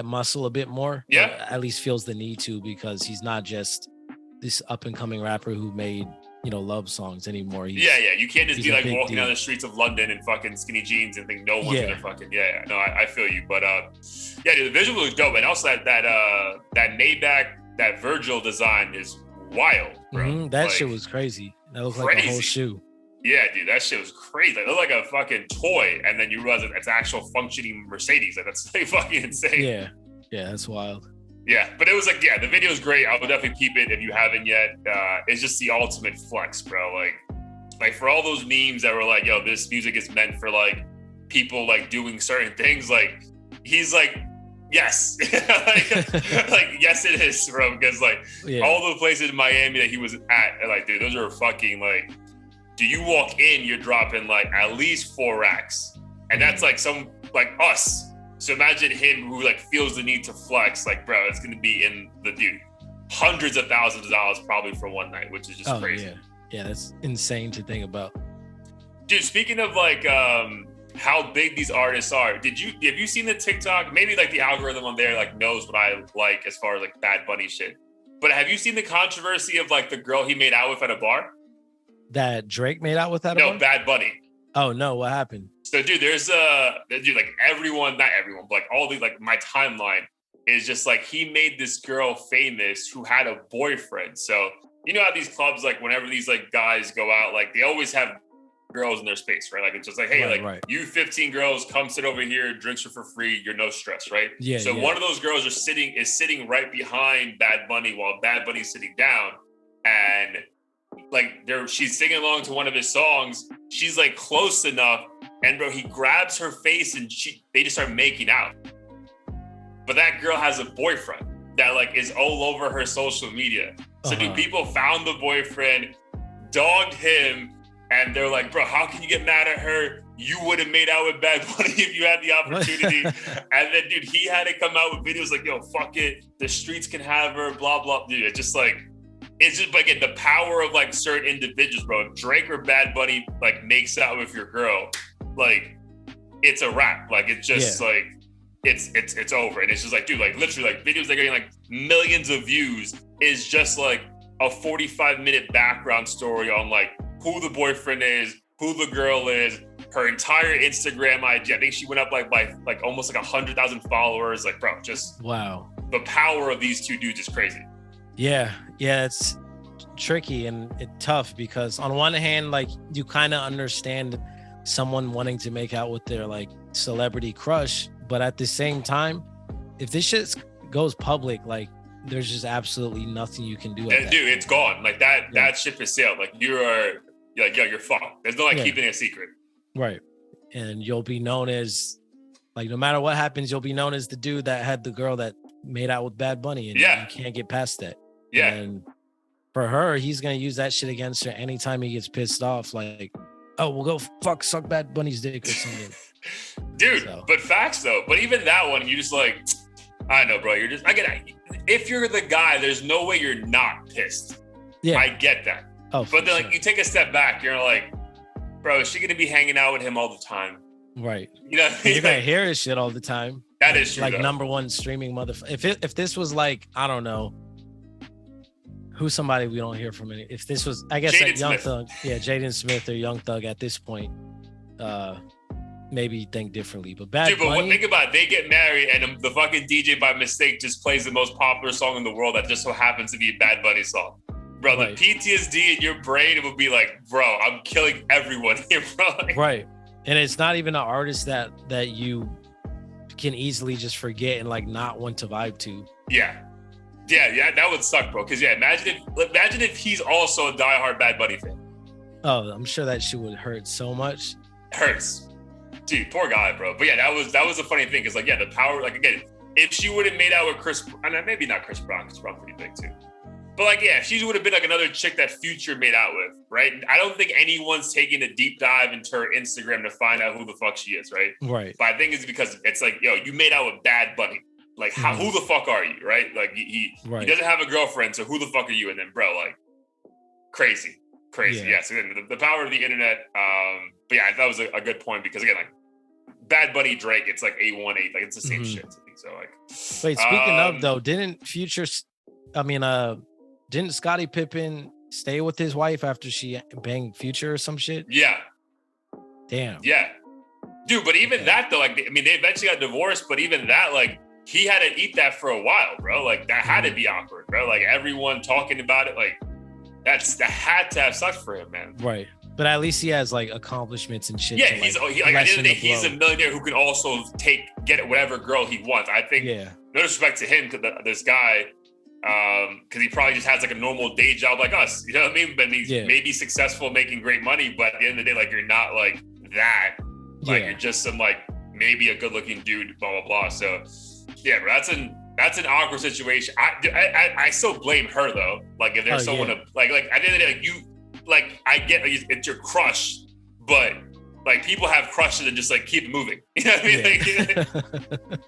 muscle a bit more. At least feels the need to, because he's not just this up and coming rapper who made, you know, love songs anymore. You can't just be like walking down the streets of London in fucking skinny jeans and think no one's gonna fucking no, I feel you. But dude, the visual is dope, and also that Maybach, that Virgil design is wild, bro. That shit was crazy. That looked like a whole shoe. Yeah, dude, that shit was crazy. Like, it looked like a fucking toy, and then you realize it's an actual functioning Mercedes. Like, that's like fucking insane. Yeah, that's wild. Yeah, but it was like, the video is great. I would definitely keep it if you haven't yet. It's just the ultimate flex, bro. Like for all those memes that were like, yo, this music is meant for like people like doing certain things. Like, he's like, yes, like yes, it is, bro. Because like all the places in Miami that he was at, like, dude, those are fucking like. Do you walk in, you're dropping like at least 4 racks, and that's like some like us. So imagine him who like feels the need to flex, like, bro, it's gonna be in the dude hundreds of thousands of dollars probably for one night, which is just crazy. Yeah, that's insane to think about. Dude, speaking of like how big these artists are, have you seen the TikTok? Maybe like the algorithm on there like knows what I like as far as like Bad Bunny shit. But have you seen the controversy of like the girl he made out with at a bar? That Drake made out with that? No, Bad Bunny. Oh no, what happened? So dude, like everyone, not everyone, but like all the like my timeline is just like he made this girl famous who had a boyfriend. So you know how these clubs, like whenever these like guys go out, like they always have girls in their space, right? Like it's just like, hey, you 15 girls, come sit over here, drinks are for free, you're no stress, right? One of those girls is sitting right behind Bad Bunny while Bad Bunny's sitting down, and she's singing along to one of his songs. She's like close enough, and bro, he grabs her face and they just start making out. But that girl has a boyfriend that like is all over her social media. So dude, people found the boyfriend, dogged him, and they're like, bro, how can you get mad at her? You would have made out with Bad Bunny if you had the opportunity. And then, dude, he had to come out with videos like, yo, fuck it. The streets can have her, blah, blah. Dude, it's just like the power of like certain individuals, bro. If Drake or Bad Bunny like makes out with your girl, like it's a wrap. Like it's just like, it's over. And it's just like, dude, like literally like videos that are getting like millions of views is just like a 45-minute background story on like who the boyfriend is, who the girl is, her entire Instagram IG. I think she went up by almost like 100,000 followers. Like, bro, just wow. The power of these two dudes is crazy. Yeah, it's tricky and it's tough because on one hand, like you kind of understand someone wanting to make out with their like celebrity crush, but at the same time, if this shit goes public, like there's just absolutely nothing you can do. Dude, it's gone. Like that ship is sailed. Like you're like, yo, you're fucked. There's no like keeping it a secret. Right. And you'll be known as, like, no matter what happens, you'll be known as the dude that had the girl that made out with Bad Bunny. And you can't get past that. Yeah. And for her, he's going to use that shit against her anytime he gets pissed off. Like, oh, we'll go suck Bad Bunny's dick or something. Dude, but facts though. But even that one, you just like, I know, bro. You're just, if you're the guy, there's no way you're not pissed. Yeah. I get that. Oh, but then like you take a step back, you're like, bro, is she gonna be hanging out with him all the time? Right. You know what I mean? You're gonna hear his shit all the time. That is true. Like though. number one streaming motherfucker. If this was like, I don't know, who's somebody we don't hear from. If this was, I guess, like Young Thug, Jaden Smith or Young Thug at this point, maybe think differently. But Bad Bunny, think about it, they get married and the fucking DJ by mistake just plays the most popular song in the world that just so happens to be a Bad Bunny song. Bro, the PTSD in your brain, it would be like, bro, I'm killing everyone here, bro. Right. And it's not even an artist that you can easily just forget and like not want to vibe to. Yeah, that would suck, bro. Because imagine if he's also a diehard Bad Bunny fan. Oh, I'm sure that shit would hurt so much. Hurts. Dude, poor guy, bro. But yeah, that was a funny thing. Because like, yeah, the power, like again, if she would have made out with Chris, and maybe not Chris Brown, because Brown's pretty big too. But like, yeah, she would have been like another chick that Future made out with, right? I don't think anyone's taking a deep dive into her Instagram to find out who the fuck she is, right? Right. But I think it's because it's like, yo, you made out with Bad Bunny. Like, who the fuck are you, right? Like, he doesn't have a girlfriend, so who the fuck are you? And then, bro, like, crazy. Yeah, so the power of the internet. But yeah, that was a good point because, again, like, Bad Bunny, Drake, it's like A1, like, it's the same shit to me. So, like. Wait, speaking of, though, didn't Scottie Pippen stay with his wife after she banged Future or some shit? Yeah. Damn. Yeah. Dude, but even that, though, like, I mean, they eventually got divorced, but even that, like, he had to eat that for a while, bro. Like, that had to be awkward, bro. Like, everyone talking about it, like, that had to have sucked for him, man. Right. But at least he has, like, accomplishments and shit. Yeah, at the end of the day, he's a millionaire who can also get whatever girl he wants. I think, no disrespect to him, to this guy, because he probably just has like a normal day job like us, you know what I mean? But he's maybe successful, making great money, but at the end of the day, like, you're not like that. Like, you're just some like maybe a good looking dude, blah blah blah. So yeah, bro, that's an awkward situation. I still blame her though. Like, if there's someone like at the end of the day, like, you, like, I get it's your crush, but like, people have crushes and just like keep moving. You know what I mean? Like,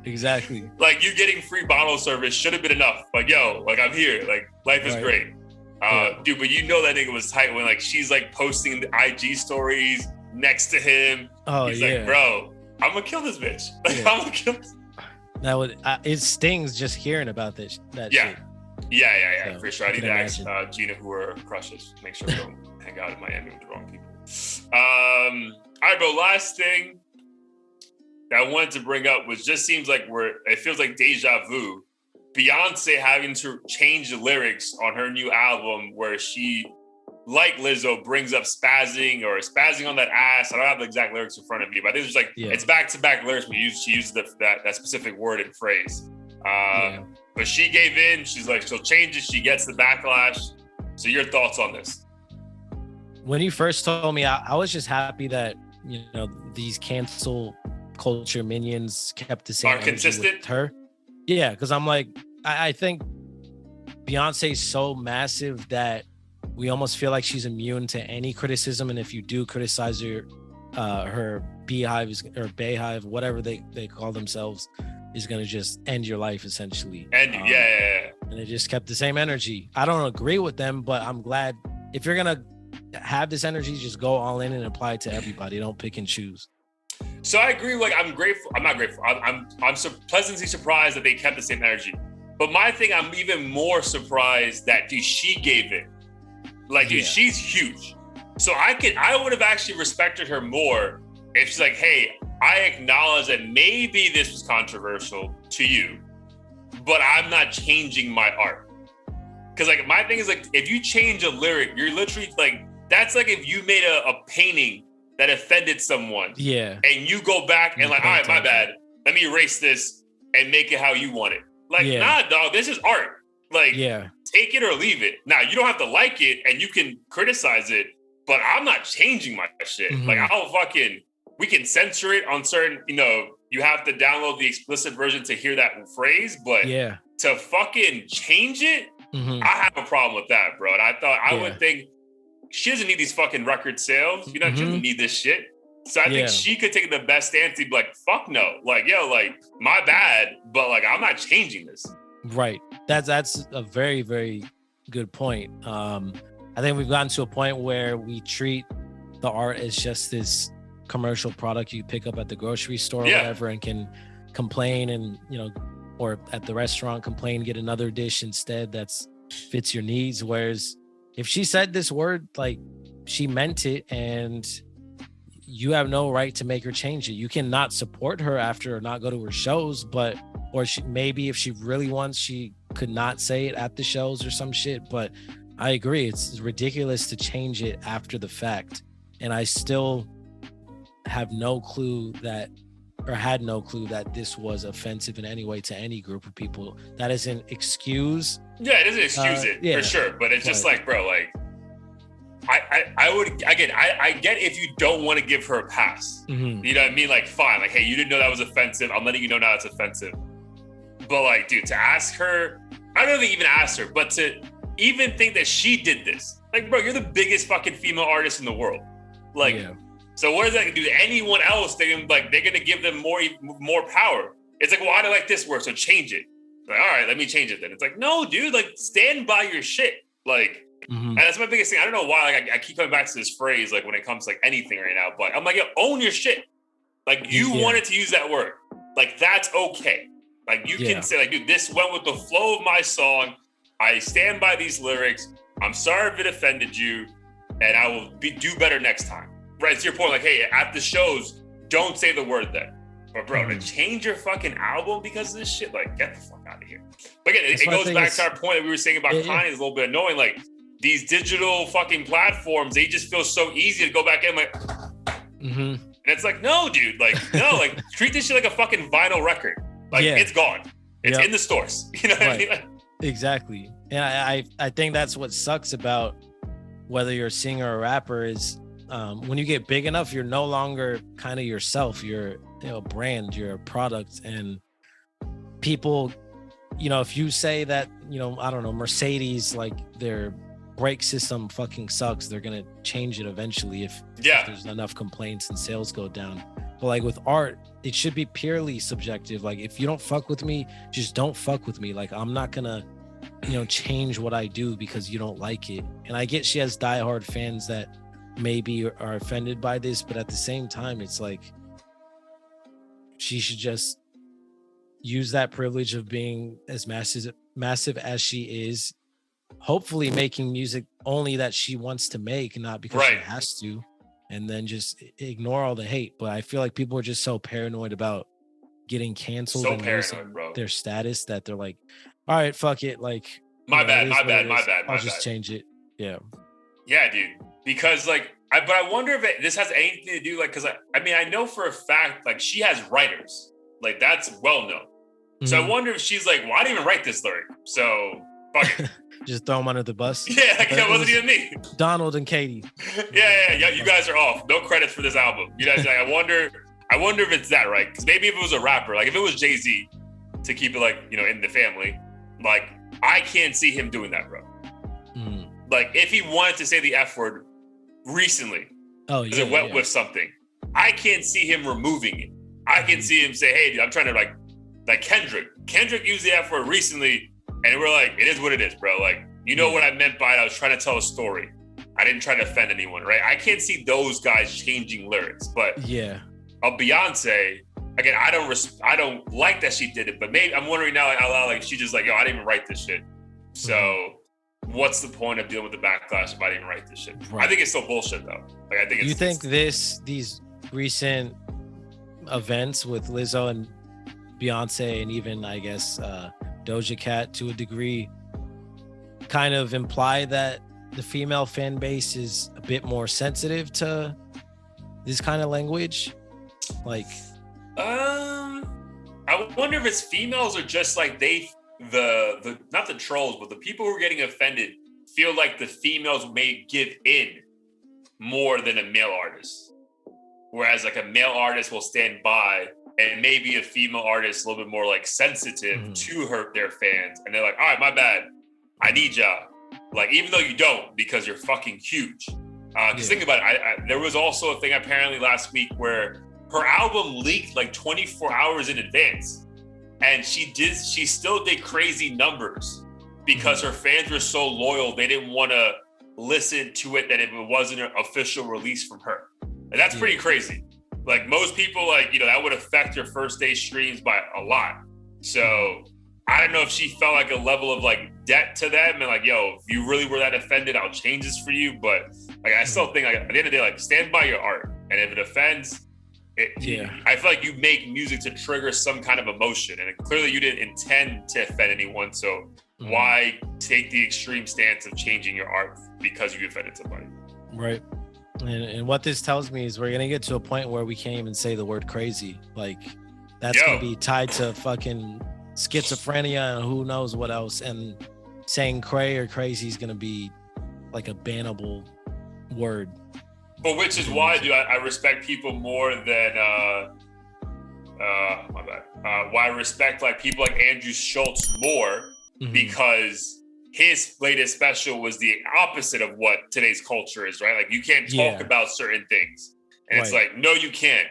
exactly. Like, you getting free bottle service should have been enough. Like, yo, like, I'm here. Like, life is great. Dude, but you know that nigga was tight when like she's like posting the IG stories next to him. Oh, he's like, bro, I'm gonna kill this bitch. Like, I'm gonna kill this. That would it stings just hearing about that shit. Yeah, so, for sure. I need to ask Gina who are crushes. Make sure we don't hang out in Miami with the wrong people. All right, bro. Last thing that I wanted to bring up was just seems like it feels like deja vu. Beyonce having to change the lyrics on her new album where she, like Lizzo, brings up spazzing on that ass. I don't have the exact lyrics in front of me, but I think it's just like, it's back-to-back lyrics, but she used that specific word and phrase. But she gave in. She's like, she'll change it. She gets the backlash. So your thoughts on this? when you first told me, I was just happy that, you know, these cancel culture minions kept the same Are energy consistent? with her. Yeah, because I'm like, I think Beyonce's so massive that we almost feel like she's immune to any criticism, and if you do criticize her beehives or bayhive, whatever they call themselves, is gonna just end your life essentially. And yeah. And they just kept the same energy. I don't agree with them, but I'm glad if you're gonna have this energy, just go all in and apply it to everybody. Don't pick and choose. So I agree. Like, I'm grateful. I'm not grateful. I'm pleasantly surprised that they kept the same energy. But my thing, I'm even more surprised that, dude, she gave it. Like, dude, she's huge. So I would have actually respected her more if she's like, hey, I acknowledge that maybe this was controversial to you, but I'm not changing my art. Because, like, my thing is, like, if you change a lyric, you're literally, like, that's like if you made a painting that offended someone. Yeah. And you go back and, like, all right, my bad. Let me erase this and make it how you want it. Like, nah, dog, this is art. Like, take it or leave it. Now, you don't have to like it and you can criticize it, but I'm not changing my shit. Mm-hmm. Like, we can censor it on certain, you know, you have to download the explicit version to hear that phrase, but to fucking change it, I have a problem with that, bro. And I would think she doesn't need these fucking record sales. You know, she doesn't need this shit. So I think she could take the best stance to be like, fuck no. Like, yo, like, my bad, but, like, I'm not changing this. Right. That's a very, very good point. I think we've gotten to a point where we treat the art as just this commercial product you pick up at the grocery store or whatever, and can complain and, you know, or at the restaurant complain, get another dish instead that's fits your needs. Whereas if she said this word, like, she meant it, and you have no right to make her change it. You cannot support her after or not go to her shows, but maybe if she really wants, she could not say it at the shows or some shit. But I agree, it's ridiculous to change it after the fact. And I still have no clue that, or had no clue that this was offensive in any way to any group of people. That doesn't excuse. Yeah, it doesn't excuse it for sure. But it's just like, bro, like, I would, again, I get if you don't want to give her a pass. Mm-hmm. You know what I mean? Like, fine. Like, hey, you didn't know that was offensive. I'm letting you know now it's offensive. But, like, dude, to ask her, I don't even ask her, but to even think that she did this. Like, bro, you're the biggest fucking female artist in the world. Like, so what is that gonna do to anyone else? They're gonna give them more power. It's like, well, I don't like this word, so change it. Like, all right, let me change it then. It's like, no, dude, like, stand by your shit. Like, and that's my biggest thing. I don't know why, like, I keep coming back to this phrase, like, when it comes to, like, anything right now, but I'm like, yo, own your shit. Like, you wanted to use that word. Like, that's okay. Like, you can say, like, dude, this went with the flow of my song. I stand by these lyrics. I'm sorry if it offended you, and I will do better next time. Right, to your point, like, hey, at the shows, don't say the word then. But, bro, to change your fucking album because of this shit, like, get the fuck out of here. But again, it goes back to our point that we were saying about Kanye is a little bit annoying. Like, these digital fucking platforms, they just feel so easy to go back in, like, and it's like, no, dude, like, no, like, treat this shit like a fucking vinyl record. Like, it's gone. It's in the stores. You know what I mean? Like, exactly. And I think that's what sucks about whether you're a singer or rapper is, when you get big enough, you're no longer kind of yourself. You're, you know, a brand, you're a product, and people, you know, if you say that, you know, I don't know, Mercedes, like, their brake system fucking sucks, they're gonna change it eventually if there's enough complaints and sales go down. But, like, with art, it should be purely subjective. Like, if you don't fuck with me, just don't fuck with me. Like, I'm not gonna, you know, change what I do because you don't like it. And I get she has diehard fans that maybe are offended by this, but at the same time, it's like, she should just use that privilege of being as massive as she is, hopefully making music only that she wants to make, not because she has to, and then just ignore all the hate. But I feel like people are just so paranoid about getting canceled and losing their status that they're like, all right, fuck it, like, my bad, I'll just change it. Yeah, dude, because, like, but I wonder if this has anything to do, like, because I mean, I know for a fact, like, she has writers, like, that's well known. So I wonder if she's like, well, I didn't even write this lyric, so fuck it. Just throw them under the bus. Yeah, like, that wasn't even me. Donald and Katie. Yeah. You guys are off. No credits for this album. You guys, like, I wonder if it's that, right? Because maybe if it was a rapper, like if it was Jay-Z, to keep it like, in the family, like I can't see him doing that, bro. Like if he wanted to say the F word recently, because it went with something, I can't see him removing it. I can see him say, hey, dude, I'm trying to like Kendrick used the F word recently, and we're like, it is what it is, bro. Like, what I meant by it. I was trying to tell a story. I didn't try to offend anyone, right? I can't see those guys changing lyrics, but a Beyonce, again, I don't like that she did it, but maybe I'm wondering now out loud, like she just like, yo, I didn't even write this shit. So what's the point of dealing with the backlash if I didn't write this shit? Right. I think it's still bullshit though. Like I think you think these recent events with Lizzo and Beyonce and even I guess Doja Cat to a degree kind of imply that the female fan base is a bit more sensitive to this kind of language? Like I wonder if it's females or just like the not the trolls, but the people who are getting offended feel like the females may give in more than a male artist. Whereas like a male artist will stand by, and maybe a female artist a little bit more like sensitive to their fans. And they're like, all right, my bad. I need y'all. Like, even though you don't, because you're fucking huge. Because think about it, there was also a thing apparently last week where her album leaked like 24 hours in advance. And she still did crazy numbers because her fans were so loyal, they didn't want to listen to it that if it wasn't an official release from her. And that's pretty crazy. Like most people, like, that would affect your first day streams by a lot. So I don't know if she felt like a level of like debt to them and like, yo, if you really were that offended, I'll change this for you. But like, I still think like at the end of the day, like stand by your art. And if it offends, I feel like you make music to trigger some kind of emotion. And clearly you didn't intend to offend anyone. So why take the extreme stance of changing your art because you offended somebody? Right. And what this tells me is we're going to get to a point where we can't even say the word crazy. Like that's going to be tied to fucking schizophrenia and who knows what else. And saying cray or crazy is going to be like a bannable word. But which is why, dude, I respect people more than, my bad. Why I respect like people like Andrew Schultz more because his latest special was the opposite of what today's culture is, right? Like you can't talk about certain things. And it's like, no, you can't.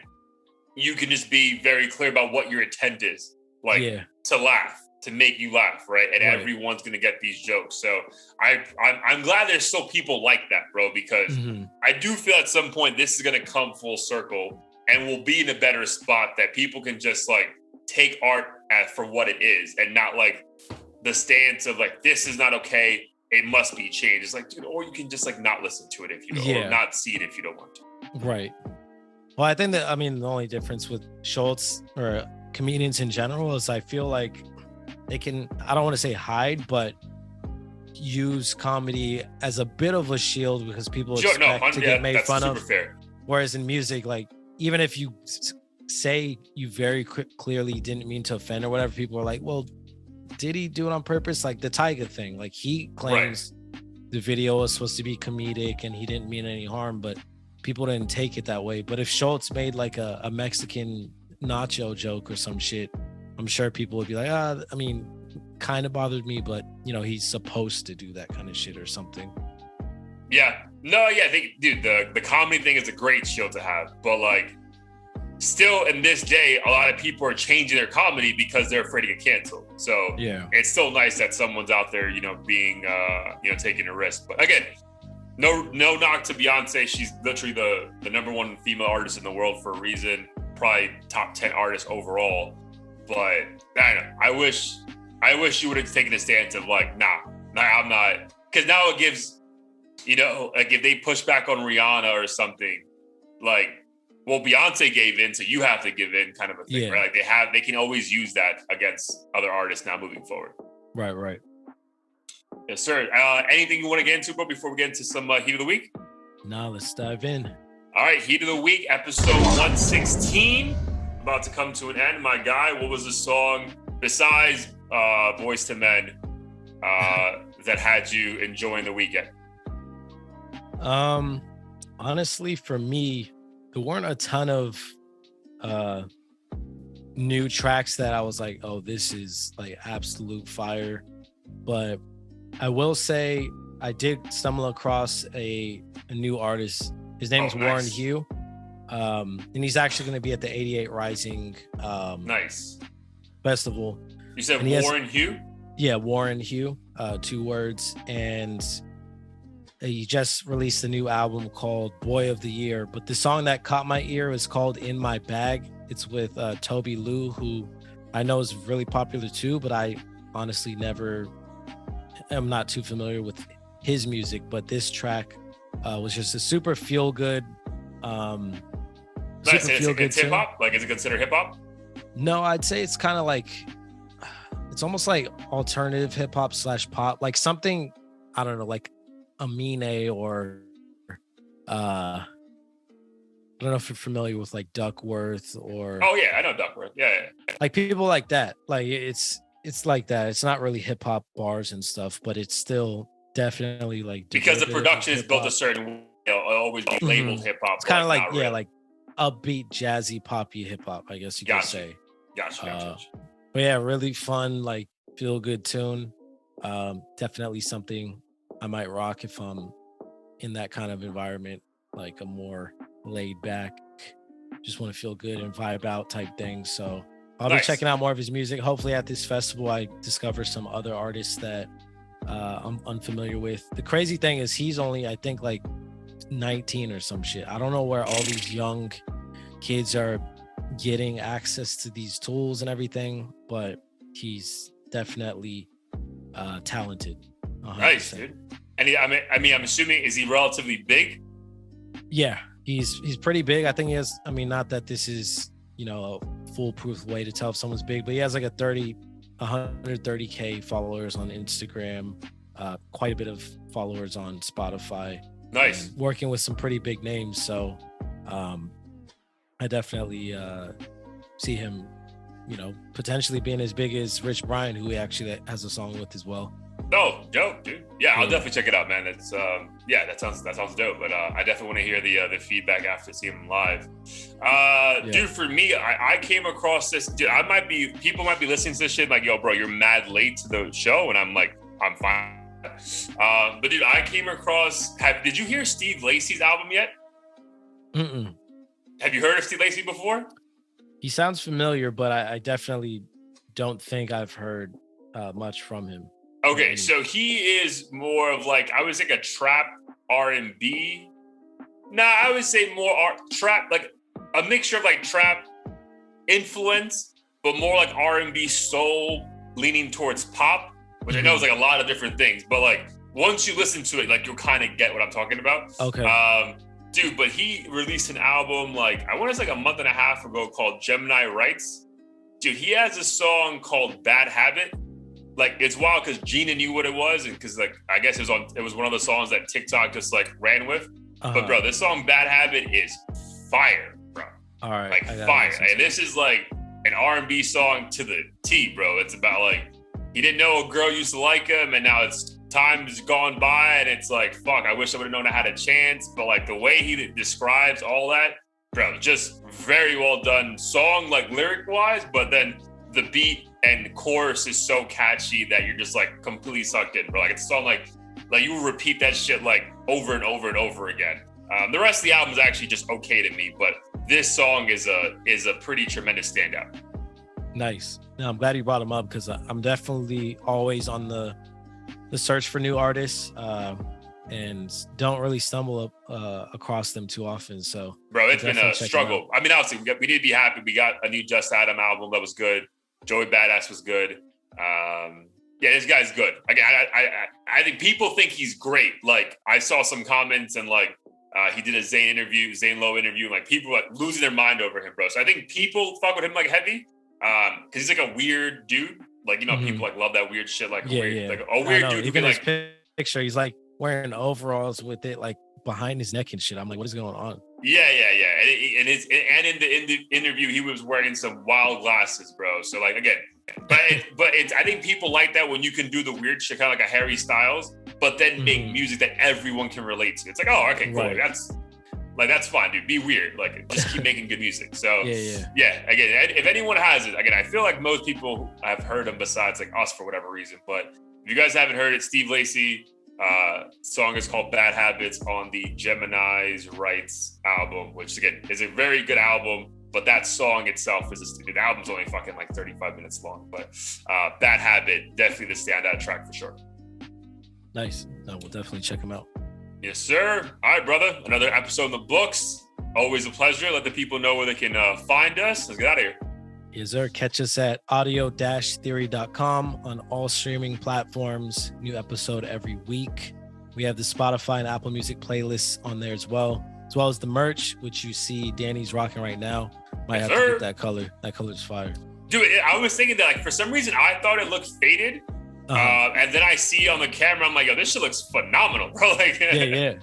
You can just be very clear about what your intent is. Like to laugh, to make you laugh, right? And everyone's gonna get these jokes. So I'm glad there's still people like that, bro, because I do feel at some point this is gonna come full circle and we'll be in a better spot that people can just like take art for what it is and not like the stance of like, this is not okay, it must be changed. It's like, dude, or you can just like not listen to it if you don't, or not see it if you don't want to. Right. Well, I think that, the only difference with Schultz or comedians in general is I feel like they can, I don't want to say hide, but use comedy as a bit of a shield because people expect to get made fun of. Fair. Whereas in music, like, even if you say you very clearly didn't mean to offend or whatever, people are like, well, did he do it on purpose? Like the Tyga thing, like he claims the video was supposed to be comedic and he didn't mean any harm, but people didn't take it that way. But if Schultz made like a Mexican nacho joke or some shit, I'm sure people would be like, kind of bothered me, but he's supposed to do that kind of shit or something. I think, dude, the comedy thing is a great shield to have, but like still in this day, a lot of people are changing their comedy because they're afraid to get canceled. So it's still nice that someone's out there, being, taking a risk. But again, no knock to Beyonce. She's literally the number one female artist in the world for a reason, probably top 10 artist overall. But I don't know. I wish you would have taken a stance of like, nah, I'm not. Because now it gives, like if they push back on Rihanna or something, like, well, Beyonce gave in, so you have to give in, kind of a thing, right? Like they can always use that against other artists now moving forward. Right. Yes, sir. Anything you want to get into, bro, before we get into some Heat of the Week? No, let's dive in. All right, Heat of the Week, episode 116. About to come to an end. My guy, what was the song besides Boyz II Men that had you enjoying the weekend? Honestly, for me, there weren't a ton of uh new tracks that I was like, oh, this is like absolute fire. But I will say I did stumble across a new artist. His name is Warren Nice. Hugh. And he's actually going to be at the 88 Rising Nice. festival. You said And he has- Warren Hugh? Yeah, Warren Hugh, 2 words. And he just released a new album called Boy of the Year. But the song that caught my ear is called In My Bag. It's with Toby Lou, who I know is really popular too, but I honestly am not too familiar with his music. But this track was just a super feel good. Nice. It's hip tune. hop? Like, is it considered hip hop? No, I'd say it's kind of like, it's almost like alternative hip hop / pop, like something, I don't know, like Amine or I don't know if you're familiar with like Duckworth or Oh yeah, I know Duckworth. Yeah. like people like that. Like it's like that. It's not really hip hop bars and stuff, but it's still definitely like Because the derivative of production is built hip-hop. a certain way, it'll always be labeled hip hop. It's kind of like not yeah, really. like upbeat, jazzy, poppy hip hop, I guess you could Gotcha. say. Gotcha. But yeah, really fun, like feel good tune. Definitely something I might rock if I'm in that kind of environment, like a more laid back, just want to feel good and vibe out type thing. So I'll be Nice. checking out more of his music. Hopefully at this festival, I discover some other artists that I'm unfamiliar with. The crazy thing is he's only, I think, like 19 or some shit. I don't know where all these young kids are getting access to these tools and everything, but he's definitely talented. 100%. Nice, dude. And I mean, I'm assuming, is he relatively big? Yeah, he's pretty big. I think he has, I mean, not that this is, you know, a foolproof way to tell if someone's big, but he has like 130K followers on Instagram, quite a bit of followers on Spotify. Nice. Working with some pretty big names. So I definitely see him, you know, potentially being as big as Rich Brian, who he actually has a song with as well. Oh, dope, dude. Yeah, I'll definitely check it out, man. It's yeah, that sounds dope. But I definitely want to hear the feedback after seeing him live. Dude, for me, I came across this. Dude, people might be listening to this shit like, yo, bro, you're mad late to the show, and I'm like, I'm fine. But dude, I came across. Did you hear Steve Lacy's album yet? Mm-mm. Have you heard of Steve Lacy before? He sounds familiar, but I definitely don't think I've heard much from him. Okay, so he is more of like, I would say, a trap R&B. Nah, I would say more trap, like a mixture of like trap influence, but more like R&B soul leaning towards pop, which I know is like a lot of different things. But like once you listen to it, like you'll kind of get what I'm talking about. Okay. Dude, but he released an album like, I want to say like a month and a half ago called Gemini Rights. Dude, he has a song called Bad Habit. Like, it's wild because Gina knew what it was, and because like I guess it was one of the songs that TikTok just like ran with. But bro, this song Bad Habit is fire, bro. All right, like fire. And this is like an R&B song to the T, bro. It's about like he didn't know a girl used to like him, and now time has gone by, and it's like, fuck, I wish I would have known I had a chance. But like the way he describes all that, bro, just very well done song, like lyric wise, but then the beat and chorus is so catchy that you're just like completely sucked in, bro. Like it's a song like you will repeat that shit like over and over and over again. The rest of the album is actually just okay to me, but this song is a pretty tremendous standout. Nice. Now I'm glad you brought him up because I'm definitely always on the search for new artists and don't really stumble across them too often. So, bro, it's been a struggle. I mean, obviously, we need to be happy. We got a new Just Adam album that was good. Joey Badass was good. Yeah, this guy's good. Again, I think people think he's great. Like, I saw some comments and like he did a Zane Lowe interview, and like people were like losing their mind over him, bro. So I think people fuck with him like heavy because he's like a weird dude. Like, you know, people like love that weird shit. Like, like a weird dude. Even his picture, he's like wearing overalls with it like behind his neck and shit. I'm like, what is going on? Yeah. And in the interview, he was wearing some wild glasses, bro. So like, again, but I think people like that when you can do the weird shit, kind of like a Harry Styles, but then make music that everyone can relate to. It's like, oh, okay, cool. Right. Like, that's fine, dude. Be weird. Like, just keep making good music. So, yeah. Again, if anyone has it, again, I feel like most people have heard him besides like us for whatever reason. But if you guys haven't heard it, Steve Lacy, song is called Bad Habits on the Gemini's Rights album, which again is a very good album. But that song itself the album's only fucking like 35 minutes long. But Bad Habit, definitely the standout track for sure. Nice. No, we'll definitely check him out. Yes, sir. All right, brother. Another episode in the books. Always a pleasure. Let the people know where they can find us. Let's get out of here. Yes, sir. Catch us at audio-theory.com on all streaming platforms. New episode every week. We have the Spotify and Apple Music playlists on there as well as the merch, which you see Danny's rocking right now. Might have to get that color. That color is fire. Dude, I was thinking that, like, for some reason, I thought it looked faded. And then I see on the camera, I'm like, yo, this shit looks phenomenal, bro. Like, yeah.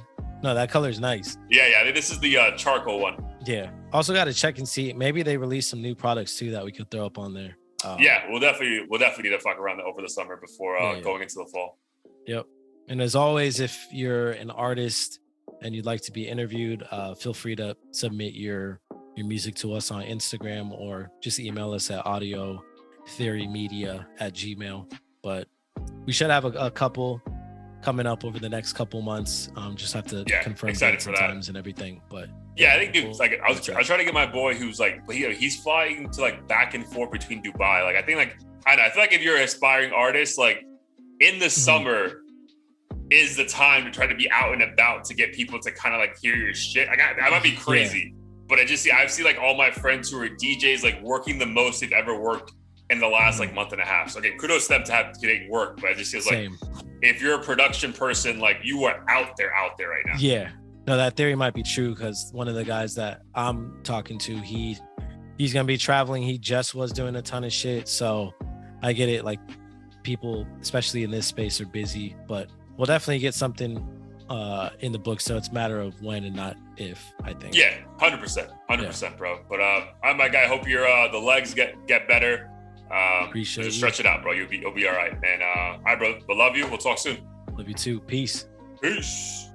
No, that color is nice. Yeah. I think this is the charcoal one. Yeah. Also got to check and see. Maybe they release some new products too that we could throw up on there. Yeah, we'll definitely need to fuck around over the summer before going into the fall. Yep. And as always, if you're an artist and you'd like to be interviewed, feel free to submit your music to us on Instagram or just email us at audiotheorymedia@gmail.com. But we should have a couple coming up over the next couple months. Just have to confirm dates and times and everything. But yeah, I think, dude, like I was trying to get my boy who's like, he's flying to like back and forth between Dubai. Like, I think like I feel like if you're an aspiring artist, like in the summer is the time to try to be out and about to get people to kind of like hear your shit. Like, I might be crazy, but I've seen like all my friends who are DJs like working the most they've ever worked in the last like month and a half. So again, kudos to them to have getting work, but it just feels like if you're a production person, like you are out there right now. Yeah, no, that theory might be true because one of the guys that I'm talking to, he's gonna be traveling. He just was doing a ton of shit, so I get it. Like, people, especially in this space, are busy, but we'll definitely get something in the book. So it's a matter of when and not if, I think. Yeah, 100%, bro. But I'm my guy. Hope your the legs get better. Appreciate just stretch it out, bro. You'll be all right. And all right, bro. But love you. We'll talk soon. Love you too. Peace. Peace.